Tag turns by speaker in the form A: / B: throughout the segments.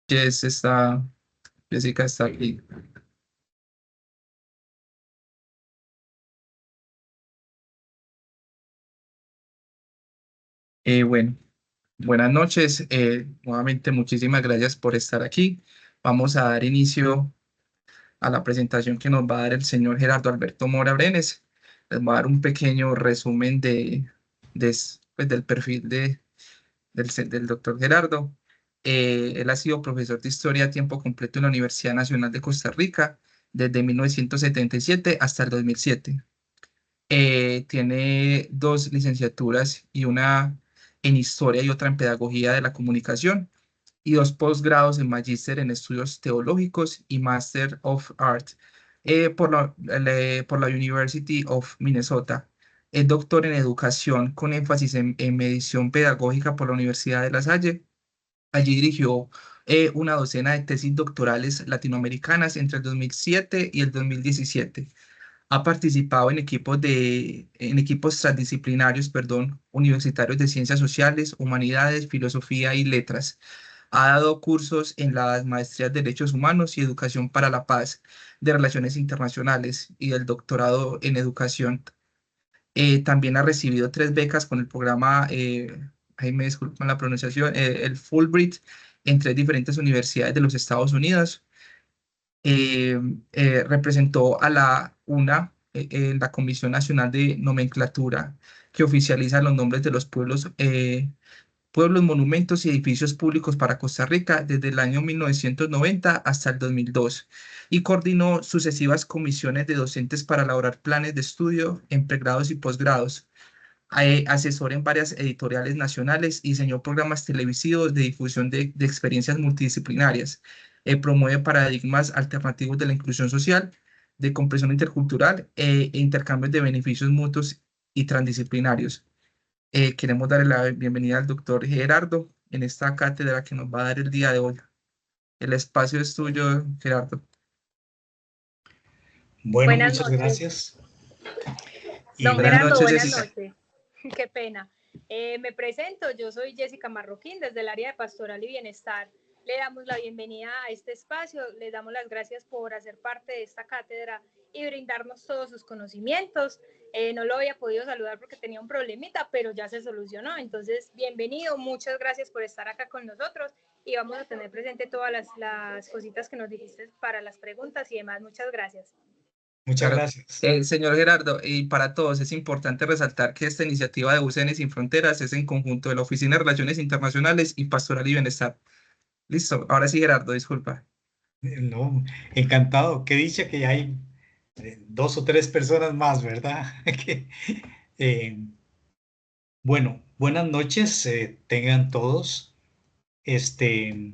A: Jess está, Jessica está aquí. Bueno, buenas noches. Nuevamente, muchísimas gracias por estar aquí. Vamos a dar inicio a la presentación que nos va a dar el señor Gerardo Alberto Mora Brenes. Les va a dar un pequeño resumen del perfil del doctor Gerardo. Él ha sido profesor de historia a tiempo completo en la Universidad Nacional de Costa Rica desde 1977 hasta el 2007. Tiene dos licenciaturas y una en historia y otra en pedagogía de la comunicación y dos posgrados en magíster en estudios teológicos y Master of Art por la University of Minnesota. Es doctor en educación con énfasis en medición pedagógica por la Universidad de La Salle. Allí dirigió una docena de tesis doctorales latinoamericanas entre el 2007 y el 2017. Ha participado en equipos transdisciplinarios, perdón, universitarios de ciencias sociales, humanidades, filosofía y letras. Ha dado cursos en las maestrías de Derechos Humanos y Educación para la Paz, de Relaciones Internacionales y del doctorado en Educación. También ha recibido tres becas con el programa, ahí me disculpan la pronunciación, el Fulbright, en tres diferentes universidades de los Estados Unidos. eh, Representó a la UNA en la Comisión Nacional de Nomenclatura, que oficializa los nombres de los pueblos, monumentos y edificios públicos para Costa Rica desde el año 1990 hasta el 2002, y coordinó sucesivas comisiones de docentes para elaborar planes de estudio en pregrados y posgrados. Asesor en varias editoriales nacionales y diseñó programas televisivos de difusión de experiencias multidisciplinarias. Promueve paradigmas alternativos de la inclusión social, de comprensión intercultural e intercambios de beneficios mutuos y transdisciplinarios. Queremos darle la bienvenida al doctor Gerardo en esta cátedra que nos va a dar el día de hoy. El espacio es tuyo, Gerardo.
B: Bueno,
C: Buenas
B: muchas
C: noches,
B: gracias. Y
C: don
A: Buenas
C: Gerardo,
A: noches,
C: buenas
A: Jessica.
C: noches. Qué pena. Me presento, yo soy Jessica Marroquín desde el área de Pastoral y Bienestar. Le damos la bienvenida a este espacio, le damos las gracias por hacer parte de esta cátedra y brindarnos todos sus conocimientos. No lo había podido saludar porque tenía un problemita, pero ya se solucionó. Entonces, bienvenido, muchas gracias por estar acá con nosotros y vamos a tener presente todas las cositas que nos dijiste para las preguntas y demás. Muchas gracias.
B: muchas
A: Claro.
B: gracias.
A: Señor Gerardo, y para todos es importante resaltar que esta iniciativa de UCN Sin Fronteras es en conjunto de la Oficina de Relaciones Internacionales y Pastoral y Bienestar. Listo, ahora sí, Gerardo, disculpa.
B: No, encantado. Qué dicha que hay dos o tres personas más, ¿verdad? Que, eh, bueno, buenas noches, tengan todos. Este,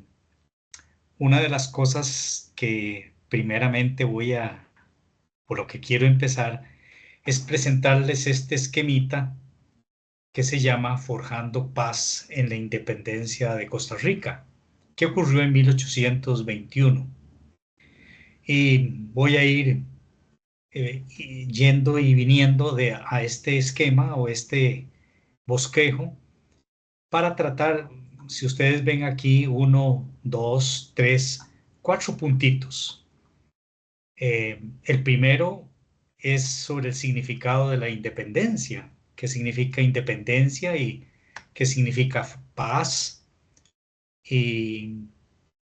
B: una de las cosas que primeramente por lo que quiero empezar, es presentarles este esquemita que se llama Forjando Paz en la Independencia de Costa Rica, que ocurrió en 1821. Y voy a ir yendo y viniendo a este esquema o este bosquejo para tratar, si ustedes ven aquí, uno, dos, tres, cuatro puntitos. El primero es sobre el significado de la independencia, qué significa independencia y qué significa paz. Y,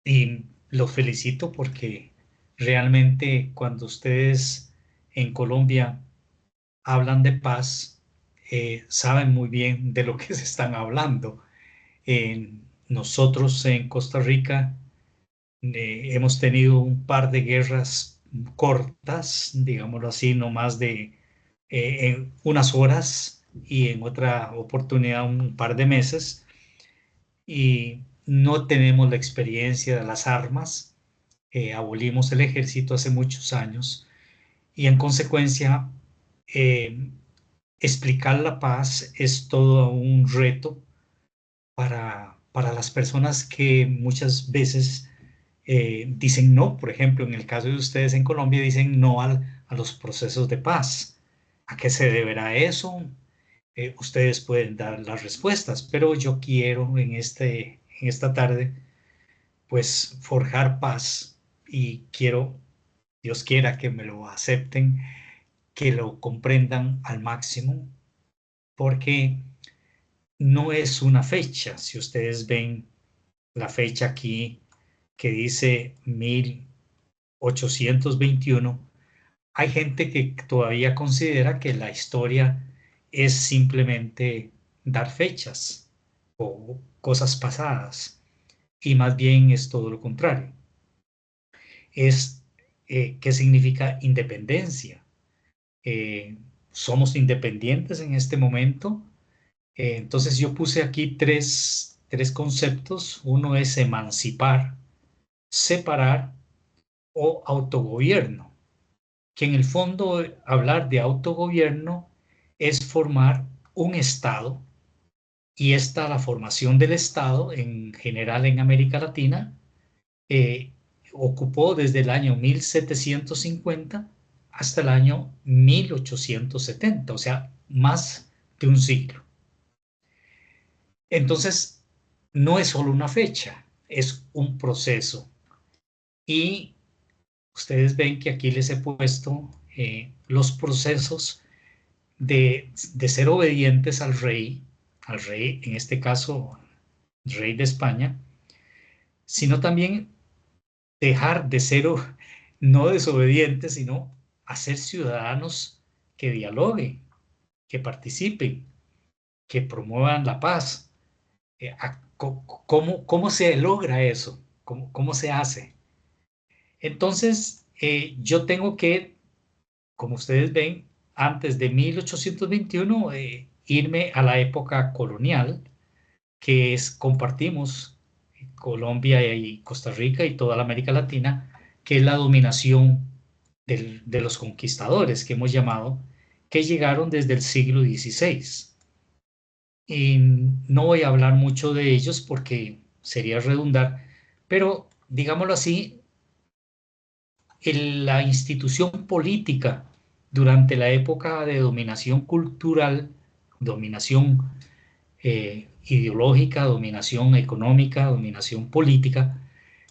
B: y los felicito porque realmente cuando ustedes en Colombia hablan de paz, saben muy bien de lo que se están hablando. Nosotros en Costa Rica hemos tenido un par de guerras cortas, digámoslo así, no más de en unas horas y en otra oportunidad un par de meses, y no tenemos la experiencia de las armas. Abolimos el ejército hace muchos años y en consecuencia eh, explicar la paz es todo un reto para las personas que muchas veces dicen no. Por ejemplo, en el caso de ustedes en Colombia dicen no a los procesos de paz. ¿A qué se deberá eso? Ustedes pueden dar las respuestas, pero yo quiero en esta tarde pues forjar paz, y quiero, Dios quiera que me lo acepten, que lo comprendan al máximo, porque no es una fecha. Si ustedes ven la fecha aquí que dice 1821, hay gente que todavía considera que la historia es simplemente dar fechas o cosas pasadas, y más bien es todo lo contrario. Es ¿qué significa independencia? Somos independientes en este momento. Entonces yo puse aquí tres conceptos. Uno es emancipar, separar o autogobierno, que en el fondo hablar de autogobierno es formar un Estado, y la formación del Estado en general en América Latina eh, ocupó desde el año 1750 hasta el año 1870, o sea, más de un siglo. Entonces, no es solo una fecha, es un proceso. Y ustedes ven que aquí les he puesto los procesos de ser obedientes al rey, en este caso, rey de España, sino también dejar de ser no desobedientes, sino hacer ciudadanos que dialoguen, que participen, que promuevan la paz. ¿Cómo se logra eso? ¿Cómo se hace? Entonces, yo tengo que, como ustedes ven, antes de 1821, irme a la época colonial, que compartimos Colombia y Costa Rica y toda la América Latina, que es la dominación de los conquistadores, que hemos llamado, que llegaron desde el siglo XVI. Y no voy a hablar mucho de ellos porque sería redundar, pero digámoslo así, la institución política durante la época de dominación cultural, dominación ideológica, dominación económica, dominación política,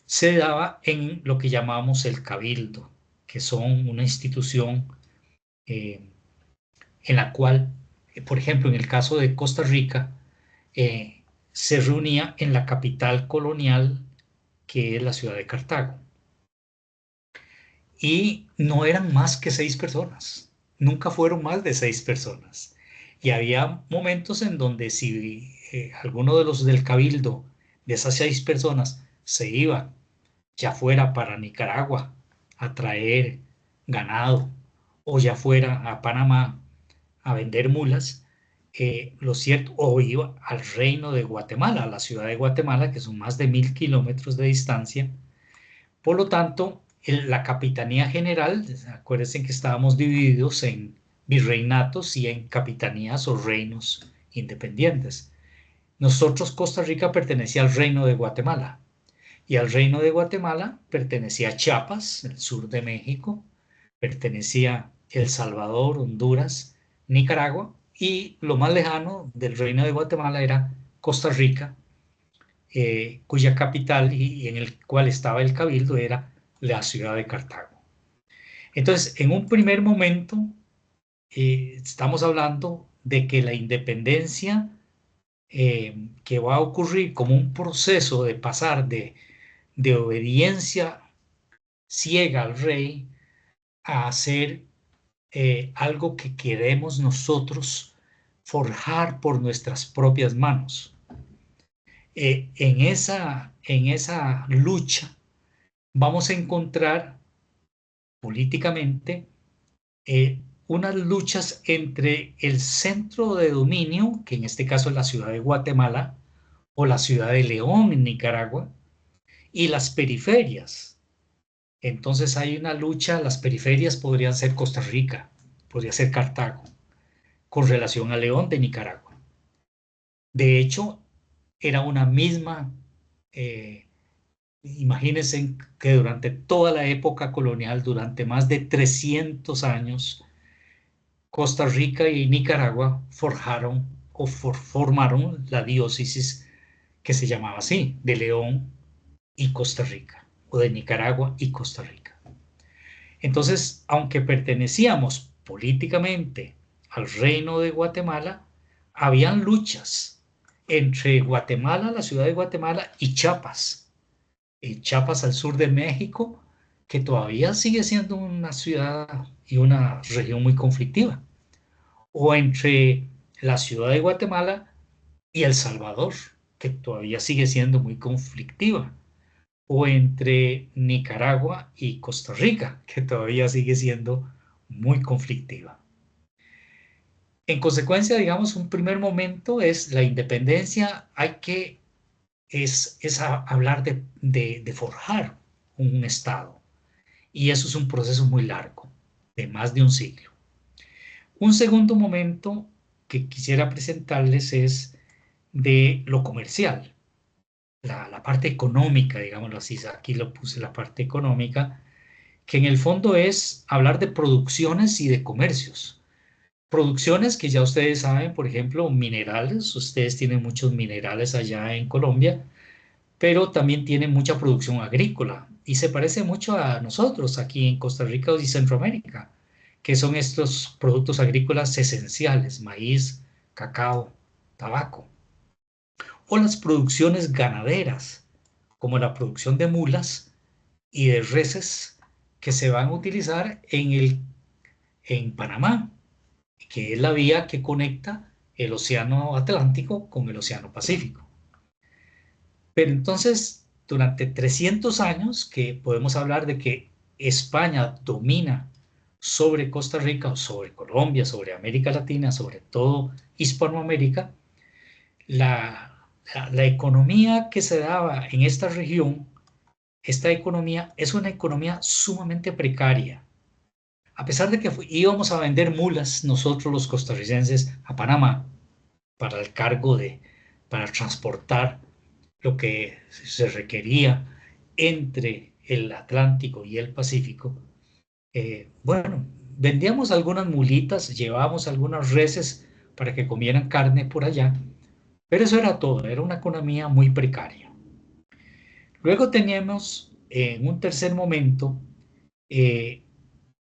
B: se daba en lo que llamamos el cabildo, que son una institución en la cual, por ejemplo, en el caso de Costa Rica, se reunía en la capital colonial, que es la ciudad de Cartago. Y no eran más que 6 personas, nunca fueron más de 6 personas. Y había momentos en donde si alguno de los del cabildo, de esas 6 personas, se iba ya fuera para Nicaragua a traer ganado, o ya fuera a Panamá a vender mulas, lo cierto, o iba al reino de Guatemala, a la ciudad de Guatemala, que son más de 1000 kilómetros de distancia. Por lo tanto, la Capitanía General, acuérdense que estábamos divididos en virreinatos y en capitanías o reinos independientes. Nosotros, Costa Rica, pertenecía al reino de Guatemala, y al reino de Guatemala pertenecía Chiapas, el sur de México, pertenecía El Salvador, Honduras, Nicaragua, y lo más lejano del reino de Guatemala era Costa Rica, cuya capital y en el cual estaba el cabildo era la ciudad de Cartago. Entonces, en un primer momento, estamos hablando de que la independencia que va a ocurrir como un proceso de pasar de obediencia ciega al rey a hacer algo que queremos nosotros forjar por nuestras propias manos. En esa lucha vamos a encontrar políticamente unas luchas entre el centro de dominio, que en este caso es la ciudad de Guatemala o la ciudad de León en Nicaragua, y las periferias. Entonces hay una lucha, las periferias podrían ser Costa Rica, podría ser Cartago, con relación a León de Nicaragua. De hecho, era una misma, imagínense que durante toda la época colonial, durante más de 300 años, Costa Rica y Nicaragua forjaron formaron la diócesis que se llamaba así, de León y Costa Rica, o de Nicaragua y Costa Rica. Entonces, aunque pertenecíamos políticamente al Reino de Guatemala, habían luchas entre Guatemala, la ciudad de Guatemala, y Chiapas. Chiapas al sur de México, que todavía sigue siendo una ciudad y una región muy conflictiva. O entre la ciudad de Guatemala y El Salvador, que todavía sigue siendo muy conflictiva. O entre Nicaragua y Costa Rica, que todavía sigue siendo muy conflictiva. En consecuencia, digamos, un primer momento es la independencia. Es hablar de forjar un Estado. Y eso es un proceso muy largo, de más de un siglo. Un segundo momento que quisiera presentarles es de lo comercial, la parte económica, digámoslo así. Aquí lo puse, la parte económica, que en el fondo es hablar de producciones y de comercios. Producciones que ya ustedes saben, por ejemplo, minerales. Ustedes tienen muchos minerales allá en Colombia, pero también tienen mucha producción agrícola y se parece mucho a nosotros aquí en Costa Rica y Centroamérica, que son estos productos agrícolas esenciales: maíz, cacao, tabaco. O las producciones ganaderas, como la producción de mulas y de reses, que se van a utilizar en Panamá, que es la vía que conecta el Océano Atlántico con el Océano Pacífico. Pero entonces, durante 300 años, que podemos hablar de que España domina sobre Costa Rica, o sobre Colombia, sobre América Latina, sobre todo Hispanoamérica, la economía que se daba en esta región, esta economía es una economía sumamente precaria. A pesar de que íbamos a vender mulas nosotros los costarricenses a Panamá para el cargo para transportar lo que se requería entre el Atlántico y el Pacífico, bueno, vendíamos algunas mulitas, llevábamos algunas reses para que comieran carne por allá, pero eso era todo, era una economía muy precaria. Luego teníamos, en un tercer momento,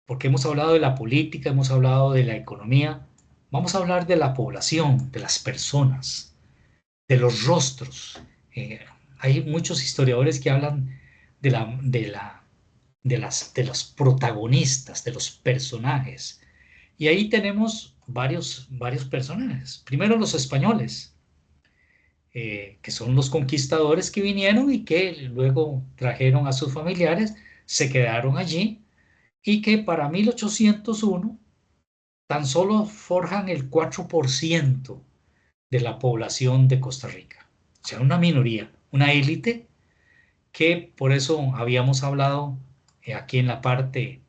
B: porque hemos hablado de la política, hemos hablado de la economía, vamos a hablar de la población, de las personas, de los rostros. Hay muchos historiadores que hablan de los protagonistas, de los personajes. Y ahí tenemos varios personajes. Primero, los españoles, que son los conquistadores que vinieron y que luego trajeron a sus familiares, se quedaron allí, y que para 1801 tan solo forjan el 4% de la población de Costa Rica. O sea, una minoría, una élite, que por eso habíamos hablado aquí en la parte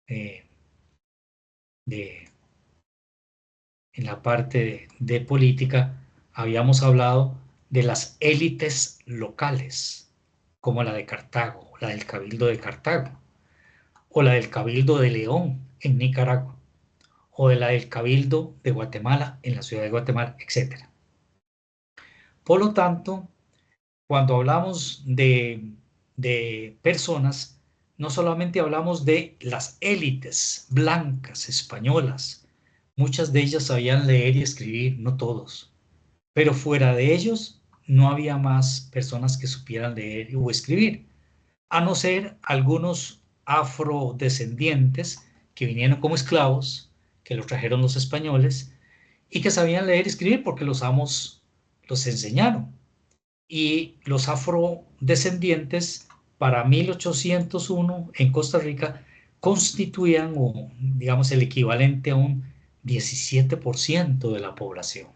B: eh, de política, habíamos hablado de las élites locales, como la de Cartago, la del Cabildo de Cartago, o la del Cabildo de León en Nicaragua, o de la del Cabildo de Guatemala en la ciudad de Guatemala, etc. Por lo tanto, cuando hablamos de personas, no solamente hablamos de las élites blancas españolas. Muchas de ellas sabían leer y escribir, no todos, pero fuera de ellos no había más personas que supieran leer o escribir, a no ser algunos afrodescendientes que vinieron como esclavos, que los trajeron los españoles y que sabían leer y escribir porque los amos los enseñaron. Y los afrodescendientes para 1801 en Costa Rica constituían, digamos, el equivalente a un 17% de la población.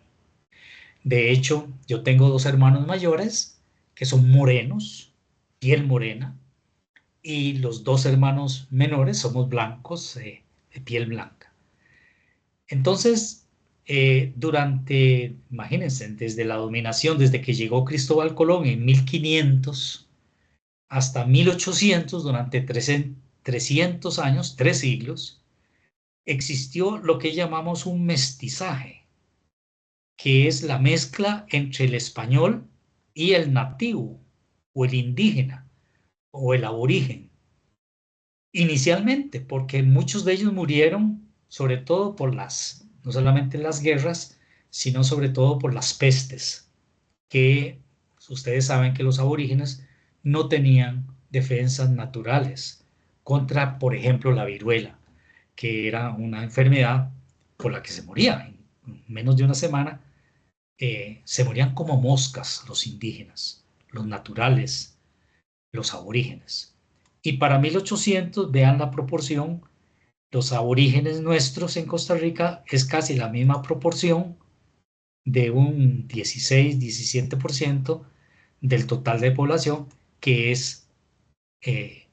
B: De hecho, yo tengo dos hermanos mayores que son morenos, piel morena, y los dos hermanos menores somos blancos, de piel blanca. Entonces, imagínense, desde la dominación, desde que llegó Cristóbal Colón en 1500 hasta 1800, durante 300 años, 3 siglos, existió lo que llamamos un mestizaje, que es la mezcla entre el español y el nativo o el indígena. o el aborigen. Inicialmente, porque muchos de ellos murieron sobre todo por no solamente las guerras, sino sobre todo por las pestes, que ustedes saben que los aborígenes no tenían defensas naturales contra, por ejemplo, la viruela, que era una enfermedad por la que se moría. En menos de una semana se morían como moscas los indígenas, los naturales, los aborígenes. Y para 1800, vean la proporción, los aborígenes nuestros en Costa Rica es casi la misma proporción de un 16-17% del total de población que es eh,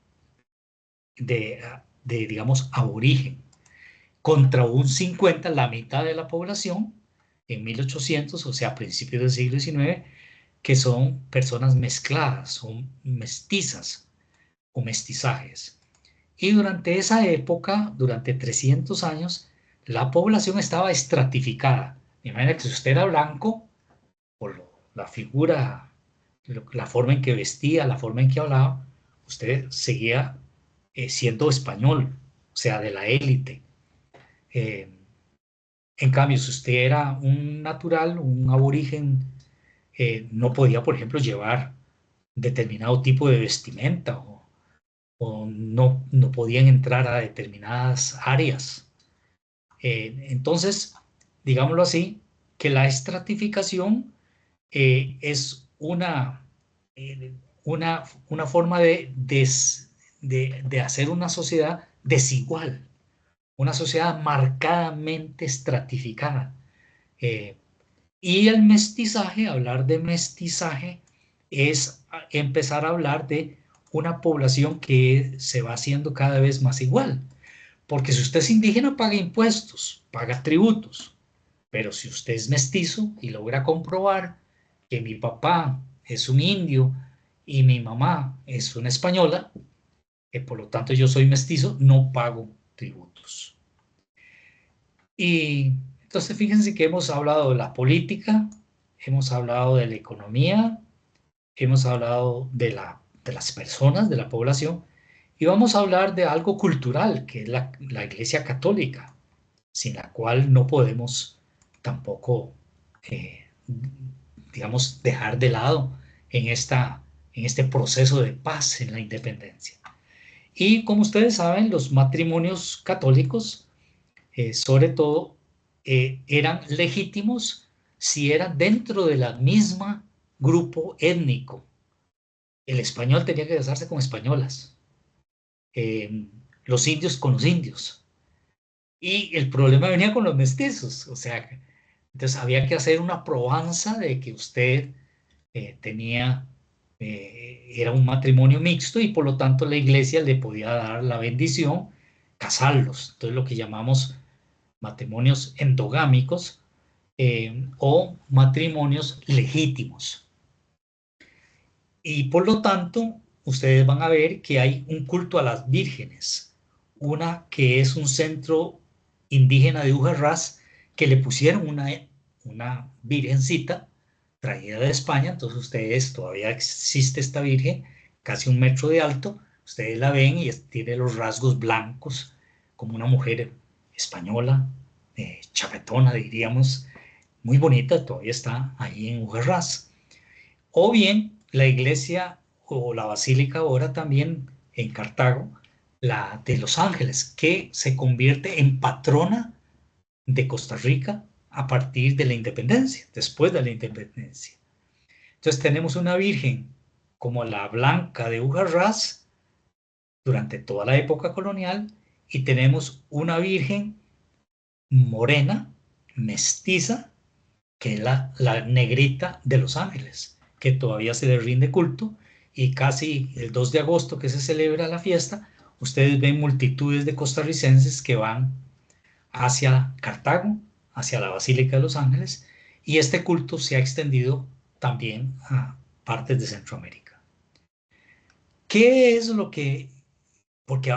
B: digamos, aborigen, contra un 50, la mitad de la población en 1800, o sea, a principios del siglo XIX, que son personas mezcladas, son mestizas o mestizajes. Y durante esa época, durante 300 años, la población estaba estratificada. Imagínate que si usted era blanco, por la figura, la forma en que vestía, la forma en que hablaba, usted seguía siendo español, o sea, de la élite. En cambio, si usted era un natural, un aborigen, no podía, por ejemplo, llevar determinado tipo de vestimenta o no podían entrar a determinadas áreas. Entonces, digámoslo así, que la estratificación es una forma de hacer una sociedad desigual, una sociedad marcadamente estratificada. Eh, y el mestizaje, hablar de mestizaje, es empezar a hablar de una población que se va haciendo cada vez más igual. Porque si usted es indígena, paga impuestos, paga tributos. Pero si usted es mestizo y logra comprobar que mi papá es un indio y mi mamá es una española, que por lo tanto yo soy mestizo, no pago tributos. Y entonces fíjense que hemos hablado de la política, hemos hablado de la economía, hemos hablado de las personas, de la población, y vamos a hablar de algo cultural, que es la Iglesia Católica, sin la cual no podemos tampoco, digamos, dejar de lado en este proceso de paz en la independencia. Y como ustedes saben, los matrimonios católicos, sobre todo, eran legítimos si eran dentro de la misma grupo étnico. El español tenía que casarse con españolas, los indios con los indios. Y el problema venía con los mestizos, o sea, entonces había que hacer una probanza de que usted era un matrimonio mixto y por lo tanto la iglesia le podía dar la bendición, casarlos. Entonces lo que llamamos matrimonios endogámicos o matrimonios legítimos. Y por lo tanto, ustedes van a ver que hay un culto a las vírgenes, una que es un centro indígena de Ujarrás, que le pusieron una virgencita traída de España. Entonces ustedes, todavía existe esta virgen, casi 1 metro de alto, ustedes la ven y tiene los rasgos blancos, como una mujer española, chapetona diríamos, muy bonita, todavía está ahí en Ujarrás. O bien la iglesia o la basílica ahora también en Cartago, la de Los Ángeles, que se convierte en patrona de Costa Rica a partir de la independencia, después de la independencia. Entonces tenemos una virgen como la Blanca de Ujarrás durante toda la época colonial y tenemos una virgen morena, mestiza, que es la negrita de Los Ángeles, que todavía se le rinde culto, y casi el 2 de agosto que se celebra la fiesta, ustedes ven multitudes de costarricenses que van hacia Cartago, hacia la Basílica de Los Ángeles, y este culto se ha extendido también a partes de Centroamérica. ¿Qué es lo que...? Porque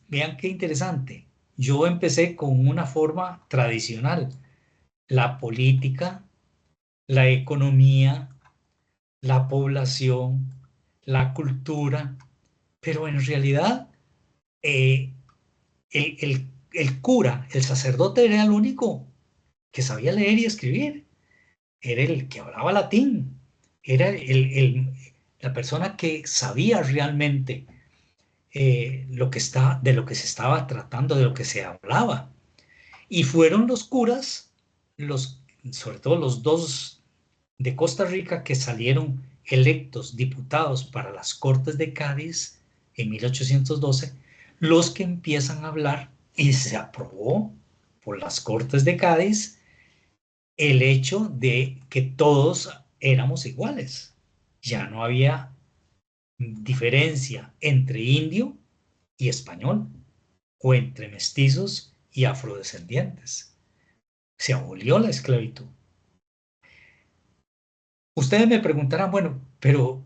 B: vean qué interesante. Yo empecé con una forma tradicional, la política, la economía, la población, la cultura pero en realidad el, el cura, el sacerdote era el único que sabía leer y escribir, era el que hablaba latín, era la persona que sabía realmente de lo que se estaba tratando, de lo que se hablaba. Y fueron los curas, sobre todo los dos de Costa Rica, que salieron electos diputados para las Cortes de Cádiz en 1812, los que empiezan a hablar, y se aprobó por las Cortes de Cádiz el hecho de que todos éramos iguales. Ya no había diferencia entre indio y español, o entre mestizos y afrodescendientes. Se abolió la esclavitud. Ustedes me preguntarán, bueno, pero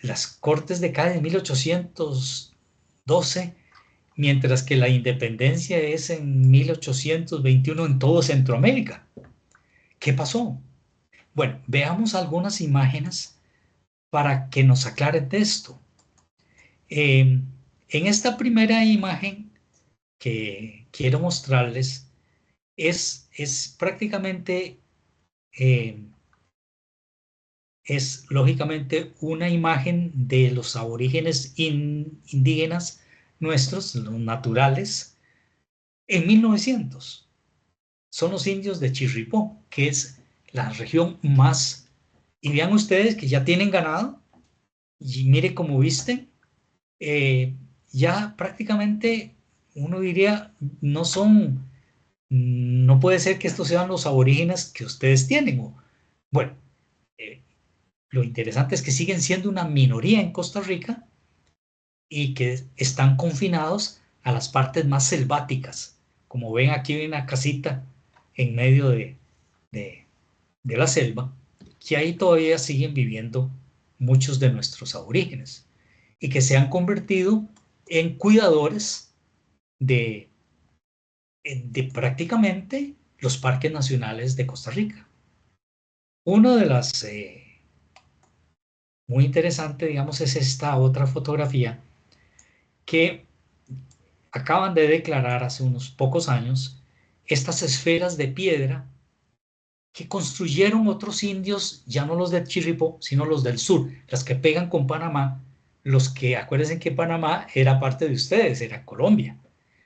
B: las Cortes de Cádiz en 1812, mientras que la independencia es en 1821 en todo Centroamérica. ¿Qué pasó? Bueno, veamos algunas imágenes para que nos aclaren de esto. En esta primera imagen que quiero mostrarles es prácticamente, es lógicamente una imagen de los aborígenes indígenas nuestros, los naturales, en 1900. Son los indios de Chirripó, que es la región más, y vean ustedes que ya tienen ganado, y mire cómo visten, ya prácticamente uno diría, no puede ser que estos sean los aborígenes que ustedes tienen. Bueno, lo interesante es que siguen siendo una minoría en Costa Rica y que están confinados a las partes más selváticas. Como ven, aquí hay una casita en medio de la selva, que ahí todavía siguen viviendo muchos de nuestros aborígenes y que se han convertido en cuidadores de prácticamente los parques nacionales de Costa Rica. Una de las muy interesante, digamos, es esta otra fotografía que acaban de declarar hace unos pocos años, estas esferas de piedra que construyeron otros indios, ya no los de Chirripó, sino los del sur, las que pegan con Panamá, los que, acuérdense que Panamá era parte de ustedes, era Colombia,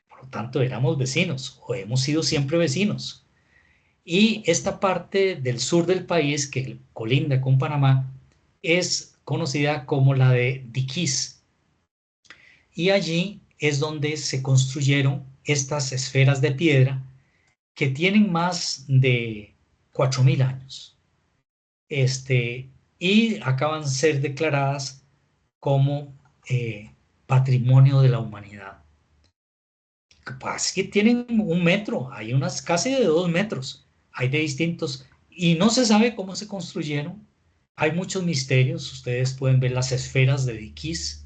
B: por lo tanto éramos vecinos, o hemos sido siempre vecinos. Y esta parte del sur del país, que colinda con Panamá, es conocida como la de Diquís. Y allí es donde se construyeron estas esferas de piedra que tienen más de 4000 años. Y acaban de ser declaradas como patrimonio de la humanidad. Capaz que tienen 1 metro, hay unas casi de 2 metros, hay de distintos, y no se sabe cómo se construyeron. Hay muchos misterios, ustedes pueden ver las esferas de Diquís,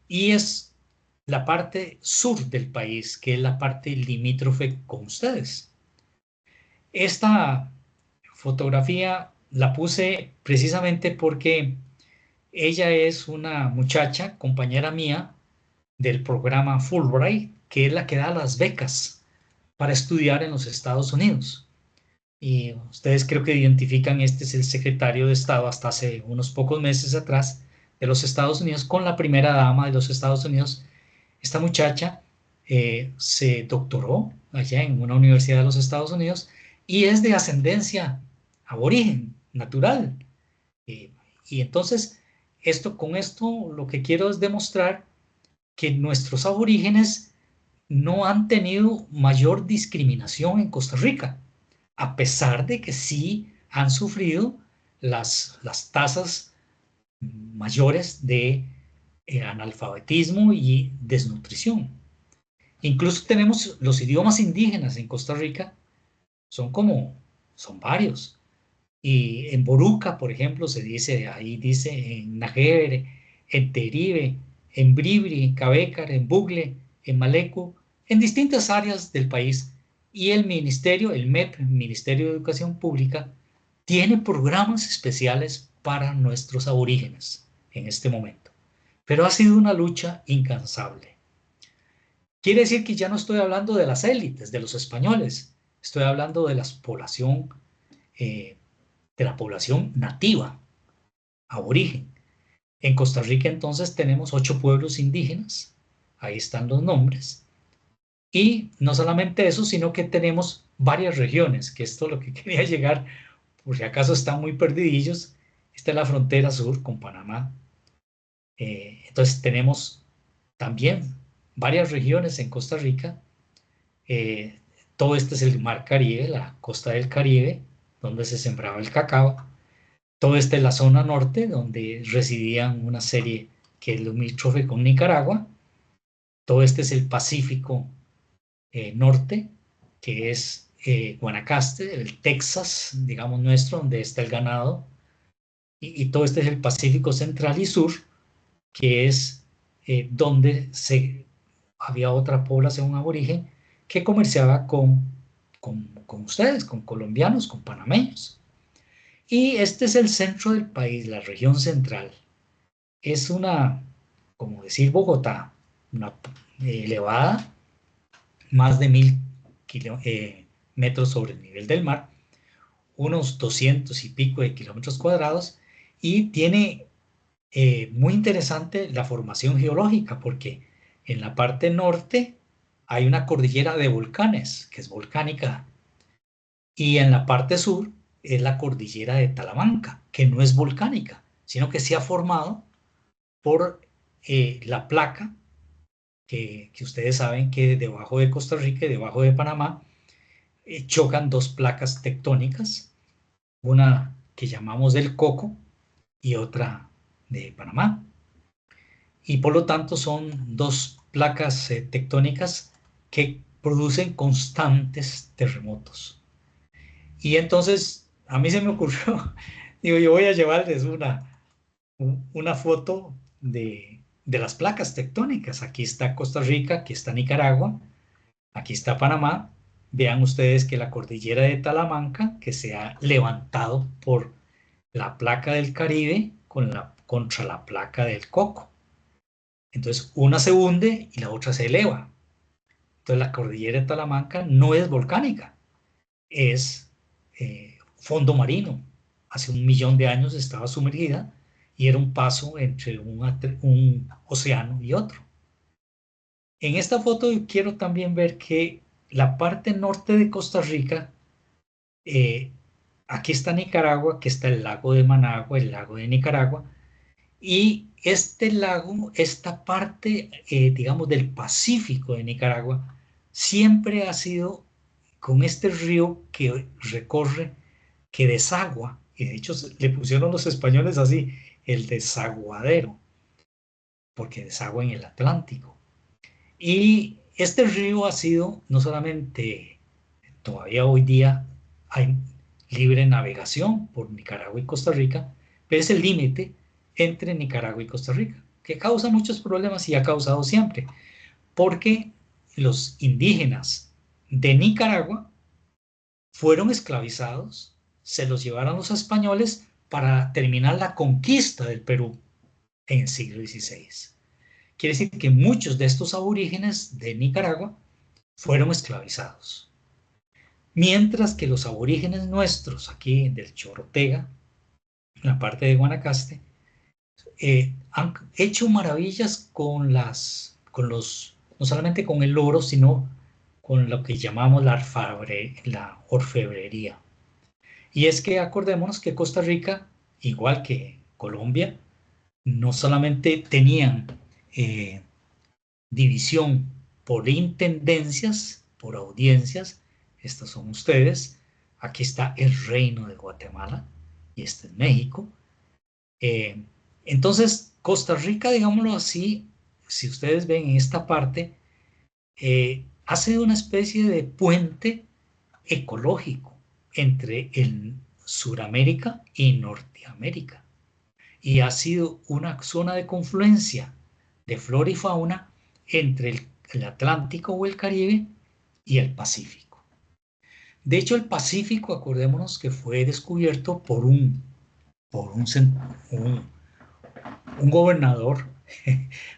B: y es la parte sur del país, que es la parte limítrofe con ustedes. Esta fotografía la puse precisamente porque ella es una muchacha, compañera mía, del programa Fulbright, que es la que da las becas para estudiar en los Estados Unidos. Y ustedes creo que identifican, este es el secretario de Estado hasta hace unos pocos meses atrás de los Estados Unidos, con la primera dama de los Estados Unidos. Esta muchacha se doctoró allá en una universidad de los Estados Unidos y es de ascendencia aborigen, natural. Y entonces, con esto lo que quiero es demostrar que nuestros aborígenes no han tenido mayor discriminación en Costa Rica, a pesar de que sí han sufrido las tasas mayores de analfabetismo y desnutrición. Incluso tenemos los idiomas indígenas en Costa Rica, son varios. Y en Boruca, por ejemplo, ahí dice en Najere, en Teribe, en Bribri, en Cabécar, en Bugle, en Maleco, en distintas áreas del país. Y el ministerio, el MEP, Ministerio de Educación Pública, tiene programas especiales para nuestros aborígenes en este momento. pero ha sido una lucha incansable. Quiere decir que ya no estoy hablando de las élites, de los españoles, estoy hablando de la población nativa, aborigen. En Costa Rica entonces tenemos 8 pueblos indígenas, ahí están los nombres, y no solamente eso, sino que tenemos varias regiones, que esto es lo que quería llegar, por si acaso están muy perdidillos. Esta es la frontera sur con Panamá. Entonces tenemos también varias regiones en Costa Rica. Eh, Todo este es el mar Caribe, la costa del Caribe, donde se sembraba el cacao. Todo este es la zona norte, donde residían una serie que es limítrofe con Nicaragua. Todo este es el Pacífico norte, que es Guanacaste, el Texas, digamos nuestro, donde está el ganado. Y todo este es el Pacífico central y sur, que es donde había otra población aborigen que comerciaba con ustedes, con colombianos, con panameños. Y este es el centro del país, la región central. Es una, como decir Bogotá, una elevada, más de 1000 metros sobre el nivel del mar, unos 200 y pico de kilómetros cuadrados, y tiene muy interesante la formación geológica, porque en la parte norte hay una cordillera de volcanes, que es volcánica, y en la parte sur es la cordillera de Talamanca, que no es volcánica, sino que se ha formado por la placa que ustedes saben que debajo de Costa Rica y debajo de Panamá chocan dos placas tectónicas, una que llamamos del Coco y otra de Panamá. Y por lo tanto son dos placas tectónicas que producen constantes terremotos. Y entonces a mí se me ocurrió, digo, yo voy a llevarles una foto de las placas tectónicas. Aquí está Costa Rica, aquí está Nicaragua, aquí está Panamá. Vean ustedes que la cordillera de Talamanca, que se ha levantado por la placa del Caribe contra la placa del Coco. Entonces una se hunde y la otra se eleva. Entonces la cordillera de Talamanca no es volcánica, es fondo marino. Hace 1.000.000 de años estaba sumergida y era un paso entre un océano y otro. En esta foto quiero también ver que la parte norte de Costa Rica, aquí está Nicaragua, aquí está el lago de Managua, el lago de Nicaragua, y este lago, esta parte, digamos, del Pacífico de Nicaragua, siempre ha sido con este río que recorre, que desagua, y de hecho le pusieron los españoles así, el desaguadero, porque desagua en el Atlántico. Y este río ha sido no solamente, todavía hoy día hay libre navegación por Nicaragua y Costa Rica, pero es el límite entre Nicaragua y Costa Rica, que causa muchos problemas y ha causado siempre, porque los indígenas de Nicaragua fueron esclavizados, se los llevaron los españoles para terminar la conquista del Perú en el siglo XVI. Quiere decir que muchos de estos aborígenes de Nicaragua fueron esclavizados. Mientras que los aborígenes nuestros, aquí del Chorotega, en la parte de Guanacaste, han hecho maravillas no solamente con el oro, sino con lo que llamamos la orfebrería. Y es que acordémonos que Costa Rica, igual que Colombia, no solamente tenían división por intendencias, por audiencias, estas son ustedes, aquí está el Reino de Guatemala y este es México. Entonces, Costa Rica, digámoslo así, si ustedes ven en esta parte, ha sido una especie de puente ecológico entre el Suramérica y Norteamérica. Y ha sido una zona de confluencia de flora y fauna entre el Atlántico o el Caribe y el Pacífico. De hecho, el Pacífico, acordémonos que fue descubierto por un gobernador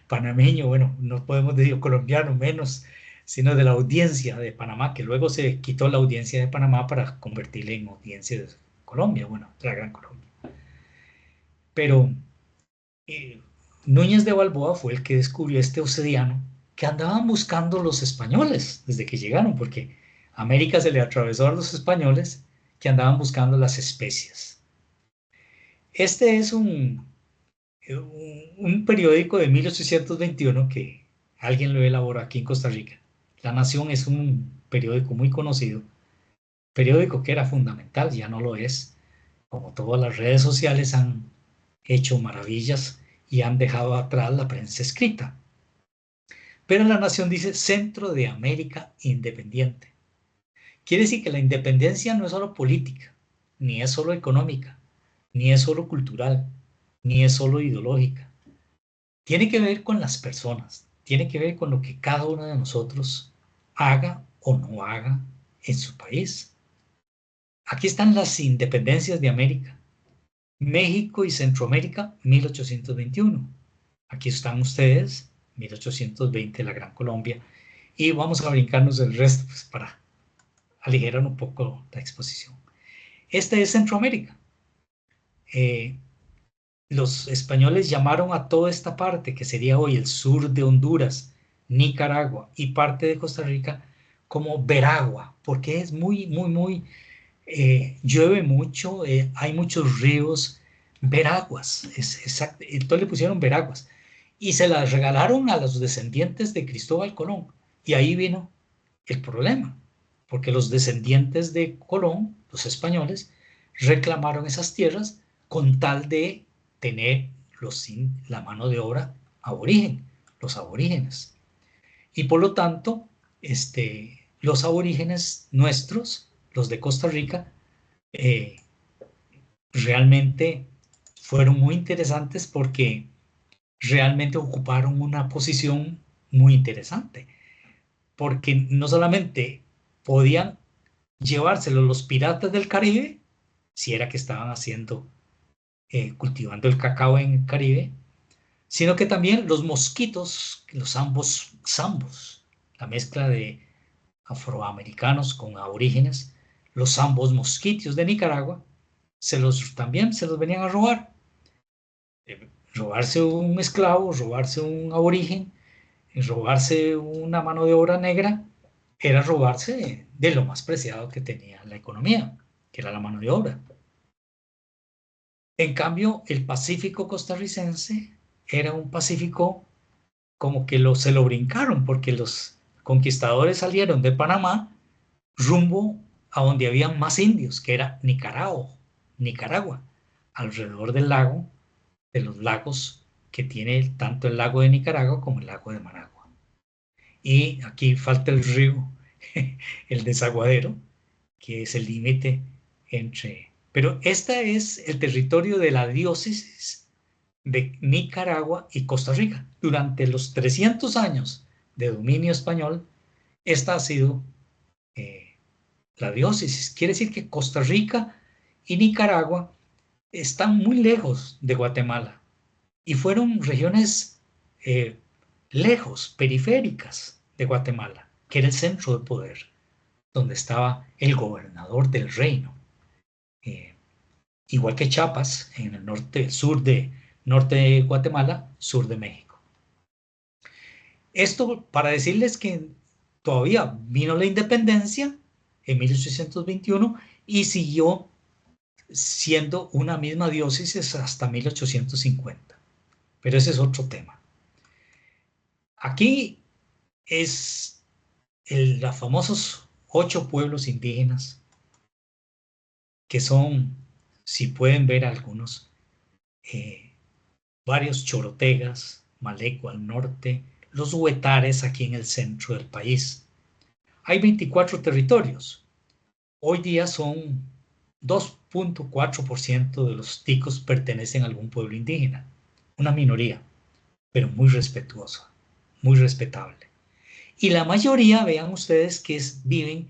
B: panameño, bueno, no podemos decir colombiano menos, sino de la audiencia de Panamá, que luego se quitó la audiencia de Panamá para convertirla en audiencia de Colombia, bueno, de la Gran Colombia. Pero eh, Núñez de Balboa fue el que descubrió este obsidiano que andaban buscando los españoles desde que llegaron, porque América se le atravesó a los españoles que andaban buscando las especias. Este es un periódico de 1821 que alguien lo elaboró aquí en Costa Rica. La Nación es un periódico muy conocido, periódico que era fundamental, ya no lo es. Como todas las redes sociales han hecho maravillas y han dejado atrás la prensa escrita. Pero La Nación dice Centro de América Independiente. Quiere decir que la independencia no es solo política, ni es solo económica, ni es solo cultural, ni es solo ideológica. Tiene que ver con las personas, tiene que ver con lo que cada uno de nosotros haga o no haga en su país. Aquí están las independencias de América. México y Centroamérica, 1821. Aquí están ustedes, 1820, la Gran Colombia. Y vamos a brincarnos el resto pues, para aligerar un poco la exposición. Este es Centroamérica. Los españoles llamaron a toda esta parte, que sería hoy el sur de Honduras, Nicaragua y parte de Costa Rica, como Veragua, porque es muy, llueve mucho, hay muchos ríos, Veraguas, es exacto, entonces le pusieron Veraguas y se las regalaron a los descendientes de Cristóbal Colón. Y ahí vino el problema, porque los descendientes de Colón, los españoles, reclamaron esas tierras con tal de tener la mano de obra aborigen, los aborígenes. Y por lo tanto, los aborígenes nuestros, los de Costa Rica, eh, realmente fueron muy interesantes porque realmente ocuparon una posición muy interesante, porque no solamente podían llevárselo los piratas del Caribe, si era que estaban haciendo, cultivando el cacao en el Caribe, sino que también los mosquitos, los zambos, la mezcla de afroamericanos con aborígenes, los zambos mosquitios de Nicaragua, también se los venían a robar. Robarse un esclavo, robarse un aborigen, robarse una mano de obra negra, era robarse de lo más preciado que tenía la economía, que era la mano de obra. En cambio, el Pacífico costarricense era un Pacífico como que se lo brincaron, porque los conquistadores salieron de Panamá rumbo a donde habían más indios, que era Nicaragua, alrededor del lago, de los lagos que tiene tanto el lago de Nicaragua como el lago de Managua. Y aquí falta el río, el desaguadero, que es el límite entre... Pero este es el territorio de la diócesis de Nicaragua y Costa Rica. Durante los 300 años de dominio español, esta ha sido la diócesis. Quiere decir que Costa Rica y Nicaragua están muy lejos de Guatemala y fueron regiones lejos, periféricas de Guatemala, que era el centro de poder, donde estaba el gobernador del reino. Igual que Chiapas, en el norte de Guatemala, sur de México. Esto para decirles que todavía vino la independencia en 1821 y siguió siendo una misma diócesis hasta 1850. Pero ese es otro tema. Aquí es los famosos 8 pueblos indígenas, que son, si pueden ver algunos, varios chorotegas, Maleco al norte, los huetares aquí en el centro del país. Hay 24 territorios. Hoy día son 2.4% de los ticos pertenecen a algún pueblo indígena, una minoría, pero muy respetuosa, muy respetable. Y la mayoría, vean ustedes, viven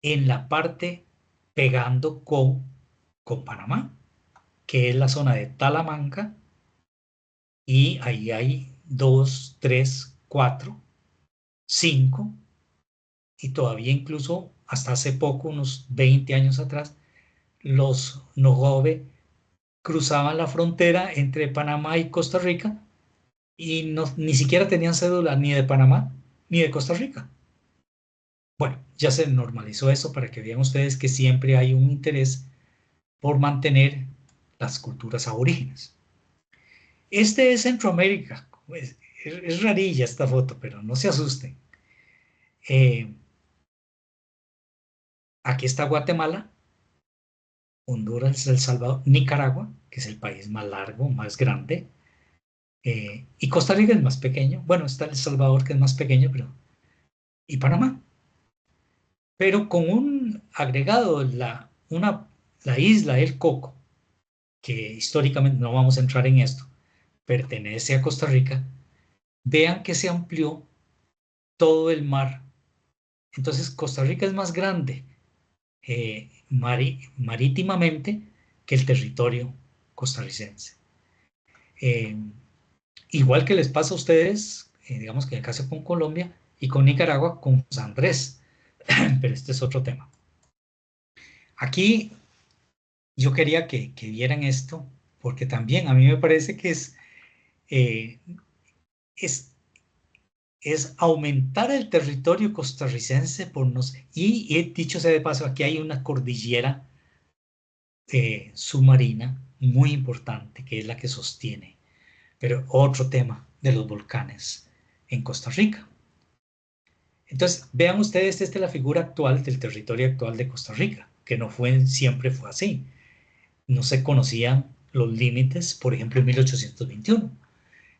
B: en la parte pegando con Panamá, que es la zona de Talamanca, y ahí hay 2, 3, 4, 5, y todavía incluso hasta hace poco, unos 20 años atrás, los Nogobe cruzaban la frontera entre Panamá y Costa Rica y ni siquiera tenían cédula ni de Panamá ni de Costa Rica. Bueno, ya se normalizó eso para que vean ustedes que siempre hay un interés por mantener las culturas aborígenes. Este es Centroamérica. Pues, es rarilla esta foto, pero no se asusten. Aquí está Guatemala, Honduras, El Salvador, Nicaragua, que es el país más largo, más grande, y Costa Rica es más pequeño. Bueno, está El Salvador, que es más pequeño, y Panamá. Pero con un agregado, la isla El Coco, que históricamente no vamos a entrar en esto, pertenece a Costa Rica, vean que se amplió todo el mar. Entonces Costa Rica es más grande marítimamente que el territorio costarricense. Igual que les pasa a ustedes, digamos que en el caso con Colombia y con Nicaragua, con San Andrés, pero este es otro tema. Aquí yo quería que vieran esto, porque también a mí me parece que eh, es, es aumentar el territorio costarricense y dicho sea de paso, aquí hay una cordillera submarina muy importante, que es la que sostiene, pero otro tema de los volcanes en Costa Rica. Entonces, vean ustedes, esta es la figura actual del territorio actual de Costa Rica, que siempre fue así. No se conocían los límites, por ejemplo, en 1821.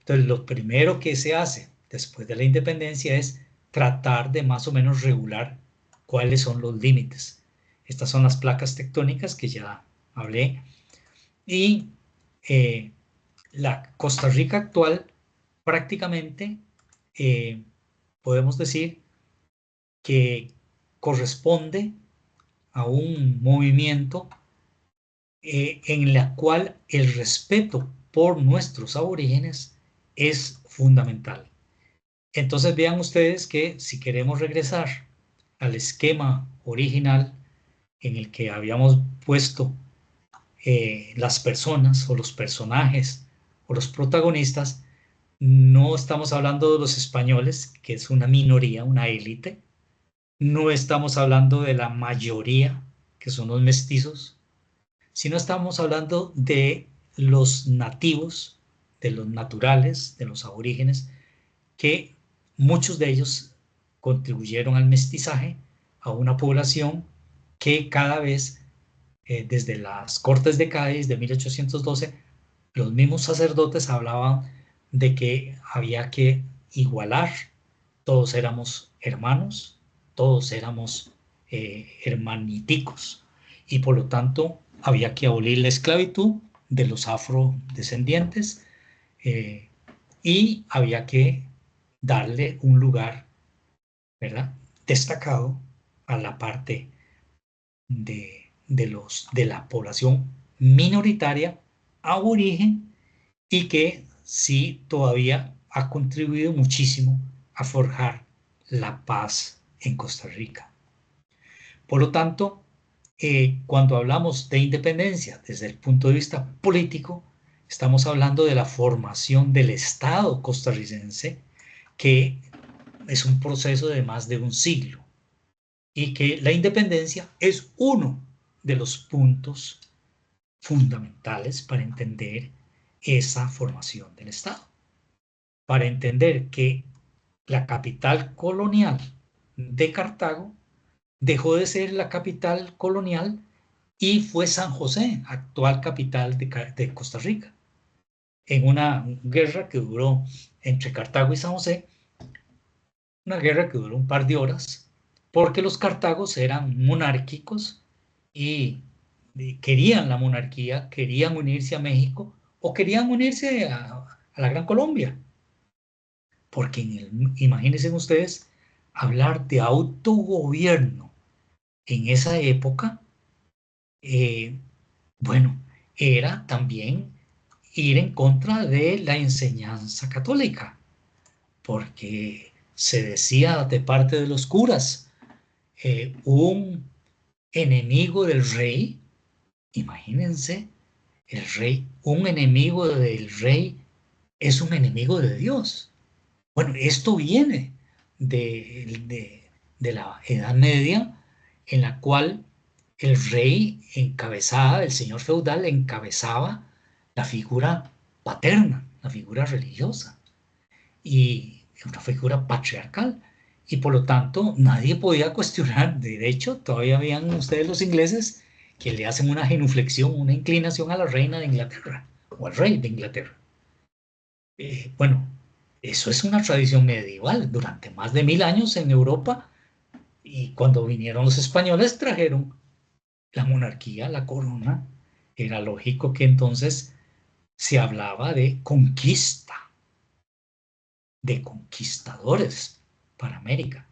B: Entonces, lo primero que se hace después de la independencia es tratar de más o menos regular cuáles son los límites. Estas son las placas tectónicas que ya hablé. Y la Costa Rica actual prácticamente podemos decir que corresponde a un movimiento en la cual el respeto por nuestros aborígenes es fundamental. Entonces vean ustedes que si queremos regresar al esquema original en el que habíamos puesto las personas o los personajes o los protagonistas, no estamos hablando de los españoles, que es una minoría, una élite, no estamos hablando de la mayoría, que son los mestizos, sino estamos hablando de los nativos, de los naturales, de los aborígenes, que muchos de ellos contribuyeron al mestizaje a una población que cada vez, desde las Cortes de Cádiz de 1812, los mismos sacerdotes hablaban de que había que igualar, todos éramos hermanos, todos éramos hermaniticos, y por lo tanto había que abolir la esclavitud de los afrodescendientes y había que darle un lugar, ¿verdad?, destacado a la parte de la población minoritaria aborigen y que sí todavía ha contribuido muchísimo a forjar la paz en Costa Rica. Por lo tanto, cuando hablamos de independencia desde el punto de vista político, estamos hablando de la formación del Estado costarricense, que es un proceso de más de un siglo, y que la independencia es uno de los puntos fundamentales para entender esa formación del Estado. Para entender que la capital colonial de Cartago dejó de ser la capital colonial y fue San José, actual capital de Costa Rica. En una guerra que duró entre Cartago y San José, una guerra que duró un par de horas, porque los cartagos eran monárquicos y querían la monarquía, querían unirse a México o querían unirse a la Gran Colombia. Porque imagínense ustedes hablar de autogobierno en esa época, bueno, era también ir en contra de la enseñanza católica, porque se decía de parte de los curas, un enemigo del rey, imagínense, el rey, un enemigo del rey es un enemigo de Dios. Bueno, esto viene de la Edad Media, en la cual el rey encabezaba, el señor feudal encabezaba la figura paterna, la figura religiosa y una figura patriarcal. Y por lo tanto nadie podía cuestionar. De hecho, todavía habían ustedes los ingleses que le hacen una genuflexión, una inclinación a la reina de Inglaterra o al rey de Inglaterra. Bueno, eso es una tradición medieval durante más de 1000 años en Europa, y cuando vinieron los españoles trajeron la monarquía, la corona. Era lógico que entonces se hablaba de conquista, de conquistadores para América.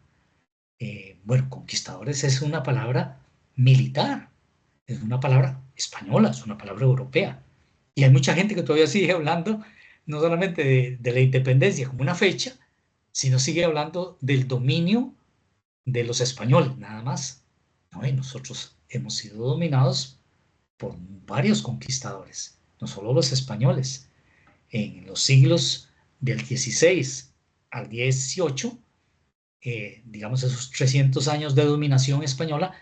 B: Bueno, conquistadores es una palabra militar, es una palabra española, es una palabra europea. Y hay mucha gente que todavía sigue hablando no solamente de la independencia como una fecha, sino sigue hablando del dominio de los españoles, nada más. No, y nosotros hemos sido dominados por varios conquistadores, no solo los españoles. En los siglos del 16 al 18, digamos esos 300 años de dominación española,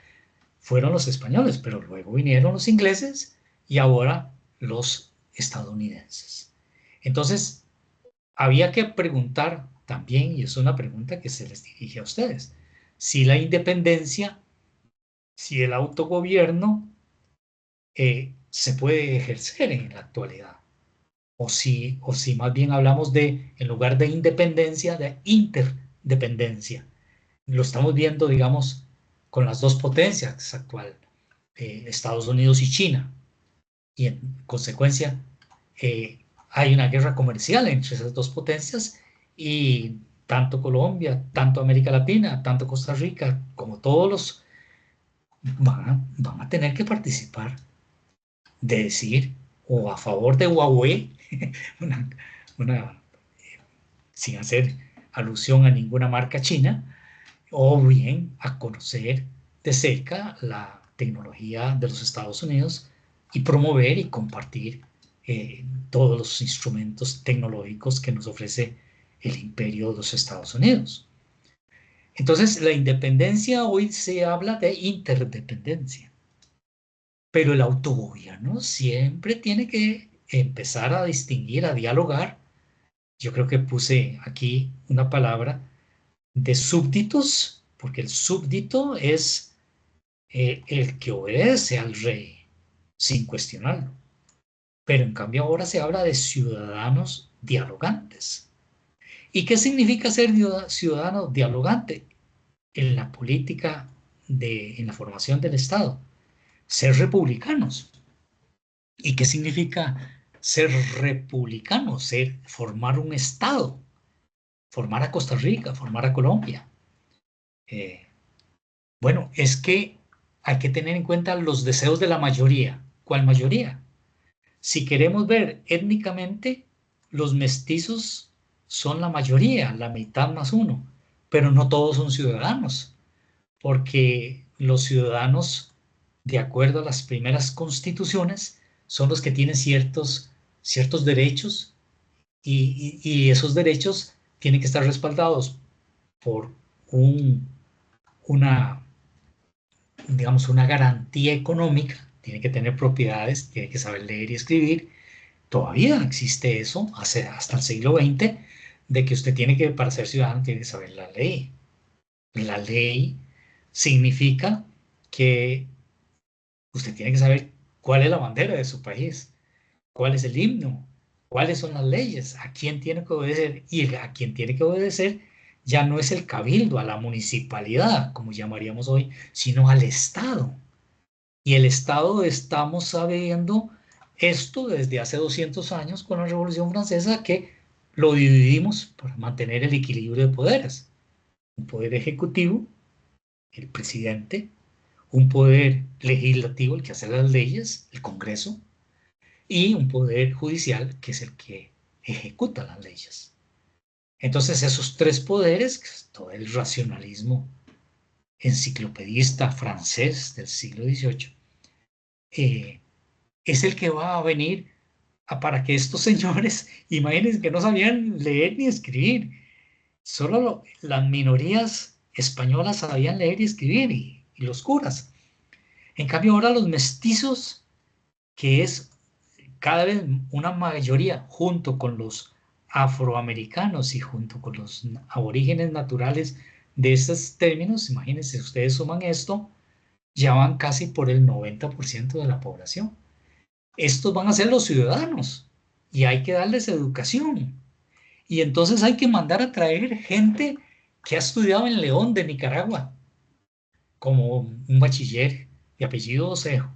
B: fueron los españoles, pero luego vinieron los ingleses y ahora los estadounidenses. Entonces, había que preguntar también, y es una pregunta que se les dirige a ustedes, si la independencia, si el autogobierno se puede ejercer en la actualidad, o si más bien hablamos de, en lugar de independencia, de interdependencia. Lo estamos viendo, digamos, con las dos potencias actuales, Estados Unidos y China, y en consecuencia hay una guerra comercial entre esas dos potencias, y tanto Colombia, tanto América Latina, tanto Costa Rica, como todos los van a tener que participar de decir o a favor de Huawei, una, una, sin hacer alusión a ninguna marca china, o bien a conocer de cerca la tecnología de los Estados Unidos y promover y compartir todos los instrumentos tecnológicos que nos ofrece el imperio de los Estados Unidos. Entonces, la independencia, hoy se habla de interdependencia, pero el autogobierno siempre tiene que empezar a distinguir, a dialogar. Yo creo que puse aquí una palabra de súbditos, porque el súbdito es el que obedece al rey sin cuestionarlo. Pero en cambio ahora se habla de ciudadanos dialogantes. ¿Y qué significa ser ciudadano dialogante en la política, en la formación del Estado? Ser republicanos. ¿Y qué significa ser republicano? Formar un Estado, formar a Costa Rica, formar a Colombia. Bueno, es que hay que tener en cuenta los deseos de la mayoría. ¿Cuál mayoría? Si queremos ver étnicamente, los mestizos son la mayoría, la mitad más uno, pero no todos son ciudadanos, porque los ciudadanos, de acuerdo a las primeras constituciones, son los que tienen ciertos derechos, y esos derechos tienen que estar respaldados por una, digamos, una garantía económica. Tiene que tener propiedades, tiene que saber leer y escribir. Todavía existe eso, hasta el siglo XX, de que usted tiene que, para ser ciudadano, tiene que saber la ley. La ley significa que usted tiene que saber cuál es la bandera de su país, cuál es el himno, cuáles son las leyes, a quién tiene que obedecer, y a quién tiene que obedecer ya no es el cabildo, a la municipalidad, como llamaríamos hoy, sino al Estado. Y el Estado, estamos sabiendo esto desde hace 200 años con la Revolución Francesa, que lo dividimos para mantener el equilibrio de poderes. Un poder ejecutivo, el presidente, un poder legislativo, el que hace las leyes, el Congreso, y un poder judicial que es el que ejecuta las leyes. Entonces esos tres poderes, que es todo el racionalismo enciclopedista francés del siglo XVIII, es el que va a venir para que estos señores, imagínense que no sabían leer ni escribir, solo las minorías españolas sabían leer y escribir y los curas. En cambio ahora los mestizos, que es cada vez una mayoría junto con los afroamericanos y junto con los aborígenes naturales de estos términos, imagínense, ustedes suman esto, ya van casi por el 90% de la población. Estos van a ser los ciudadanos y hay que darles educación. Y entonces hay que mandar a traer gente que ha estudiado en León de Nicaragua, como un bachiller de apellido Osejo,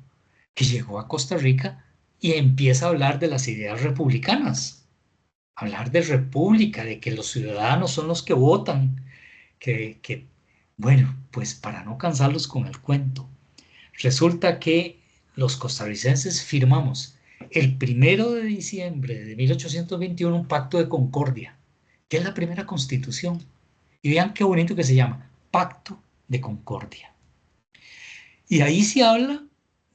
B: que llegó a Costa Rica y empieza a hablar de las ideas republicanas, hablar de república, de que los ciudadanos son los que votan, bueno, pues para no cansarlos con el cuento, resulta que los costarricenses firmamos el 1 de diciembre de 1821 un pacto de concordia, que es la primera constitución. Y vean qué bonito que se llama, Pacto de Concordia. Y ahí se habla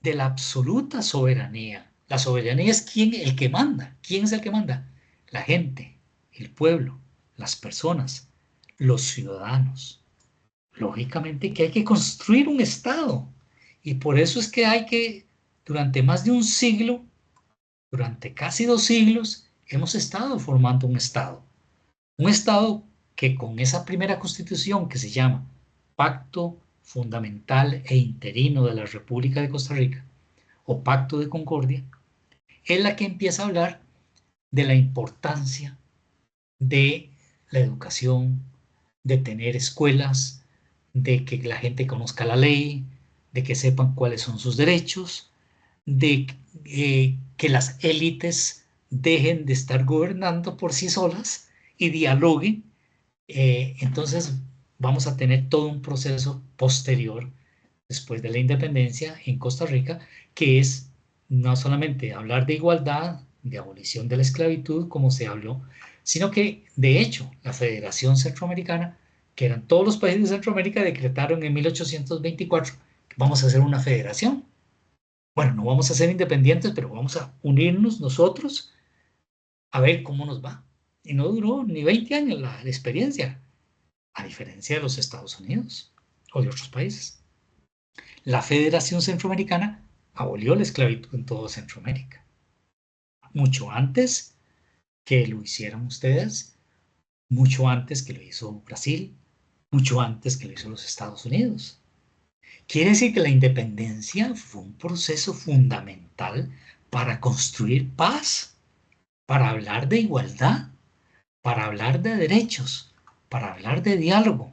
B: de la absoluta soberanía. La soberanía es el que manda. ¿Quién es el que manda? La gente, el pueblo, las personas, los ciudadanos. Lógicamente que hay que construir un Estado. Y por eso es que hay que, durante más de un siglo, durante casi 2 siglos, hemos estado formando un Estado. Un Estado que con esa primera constitución que se llama Pacto Fundamental e Interino de la República de Costa Rica, o Pacto de Concordia, es la que empieza a hablar de la importancia de la educación, de tener escuelas, de que la gente conozca la ley, de que sepan cuáles son sus derechos, de que las élites dejen de estar gobernando por sí solas y dialoguen. Entonces vamos a tener todo un proceso posterior, después de la independencia en Costa Rica, que es no solamente hablar de igualdad, de abolición de la esclavitud, como se habló, sino que, de hecho, la Federación Centroamericana, que eran todos los países de Centroamérica, decretaron en 1824 que vamos a hacer una federación. Bueno, no vamos a ser independientes, pero vamos a unirnos nosotros a ver cómo nos va. Y no duró ni 20 años la experiencia, a diferencia de los Estados Unidos o de otros países. La Federación Centroamericana abolió la esclavitud en toda Centroamérica. Mucho antes que lo hicieran ustedes, mucho antes que lo hizo Brasil, mucho antes que lo hizo los Estados Unidos. Quiere decir que la independencia fue un proceso fundamental para construir paz, para hablar de igualdad, para hablar de derechos, para hablar de diálogo,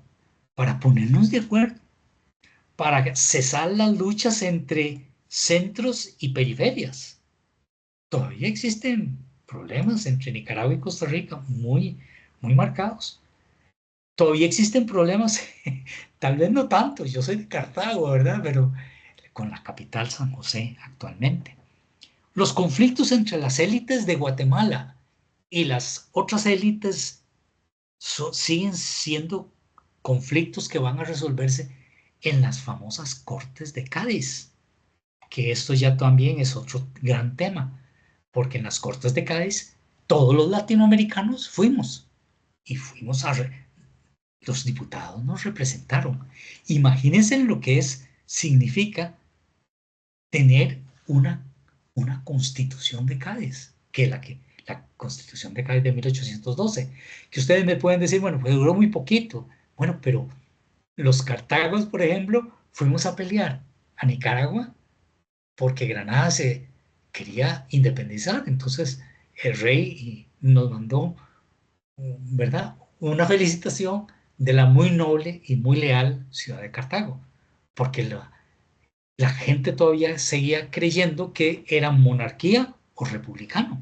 B: para ponernos de acuerdo, para cesar las luchas entre centros y periferias. Todavía existen problemas entre Nicaragua y Costa Rica muy marcados. Todavía existen problemas, tal vez no tanto, yo soy de Cartago, ¿verdad? Pero con la capital San José actualmente. Los conflictos entre las élites de Guatemala y las otras élites siguen siendo conflictos que van a resolverse en las famosas Cortes de Cádiz, que esto ya también es otro gran tema, porque en las Cortes de Cádiz todos los latinoamericanos fuimos y fuimos los diputados nos representaron. Imagínense lo que significa tener una constitución de Cádiz, que la constitución de Cádiz de 1812, que ustedes me pueden decir, bueno, pues duró muy poquito. Bueno, pero los cartagos, por ejemplo, fuimos a pelear a Nicaragua porque Granada se quería independizar. Entonces el rey nos mandó, ¿verdad?, una felicitación de la muy noble y muy leal ciudad de Cartago, porque la gente todavía seguía creyendo que era monarquía o republicano,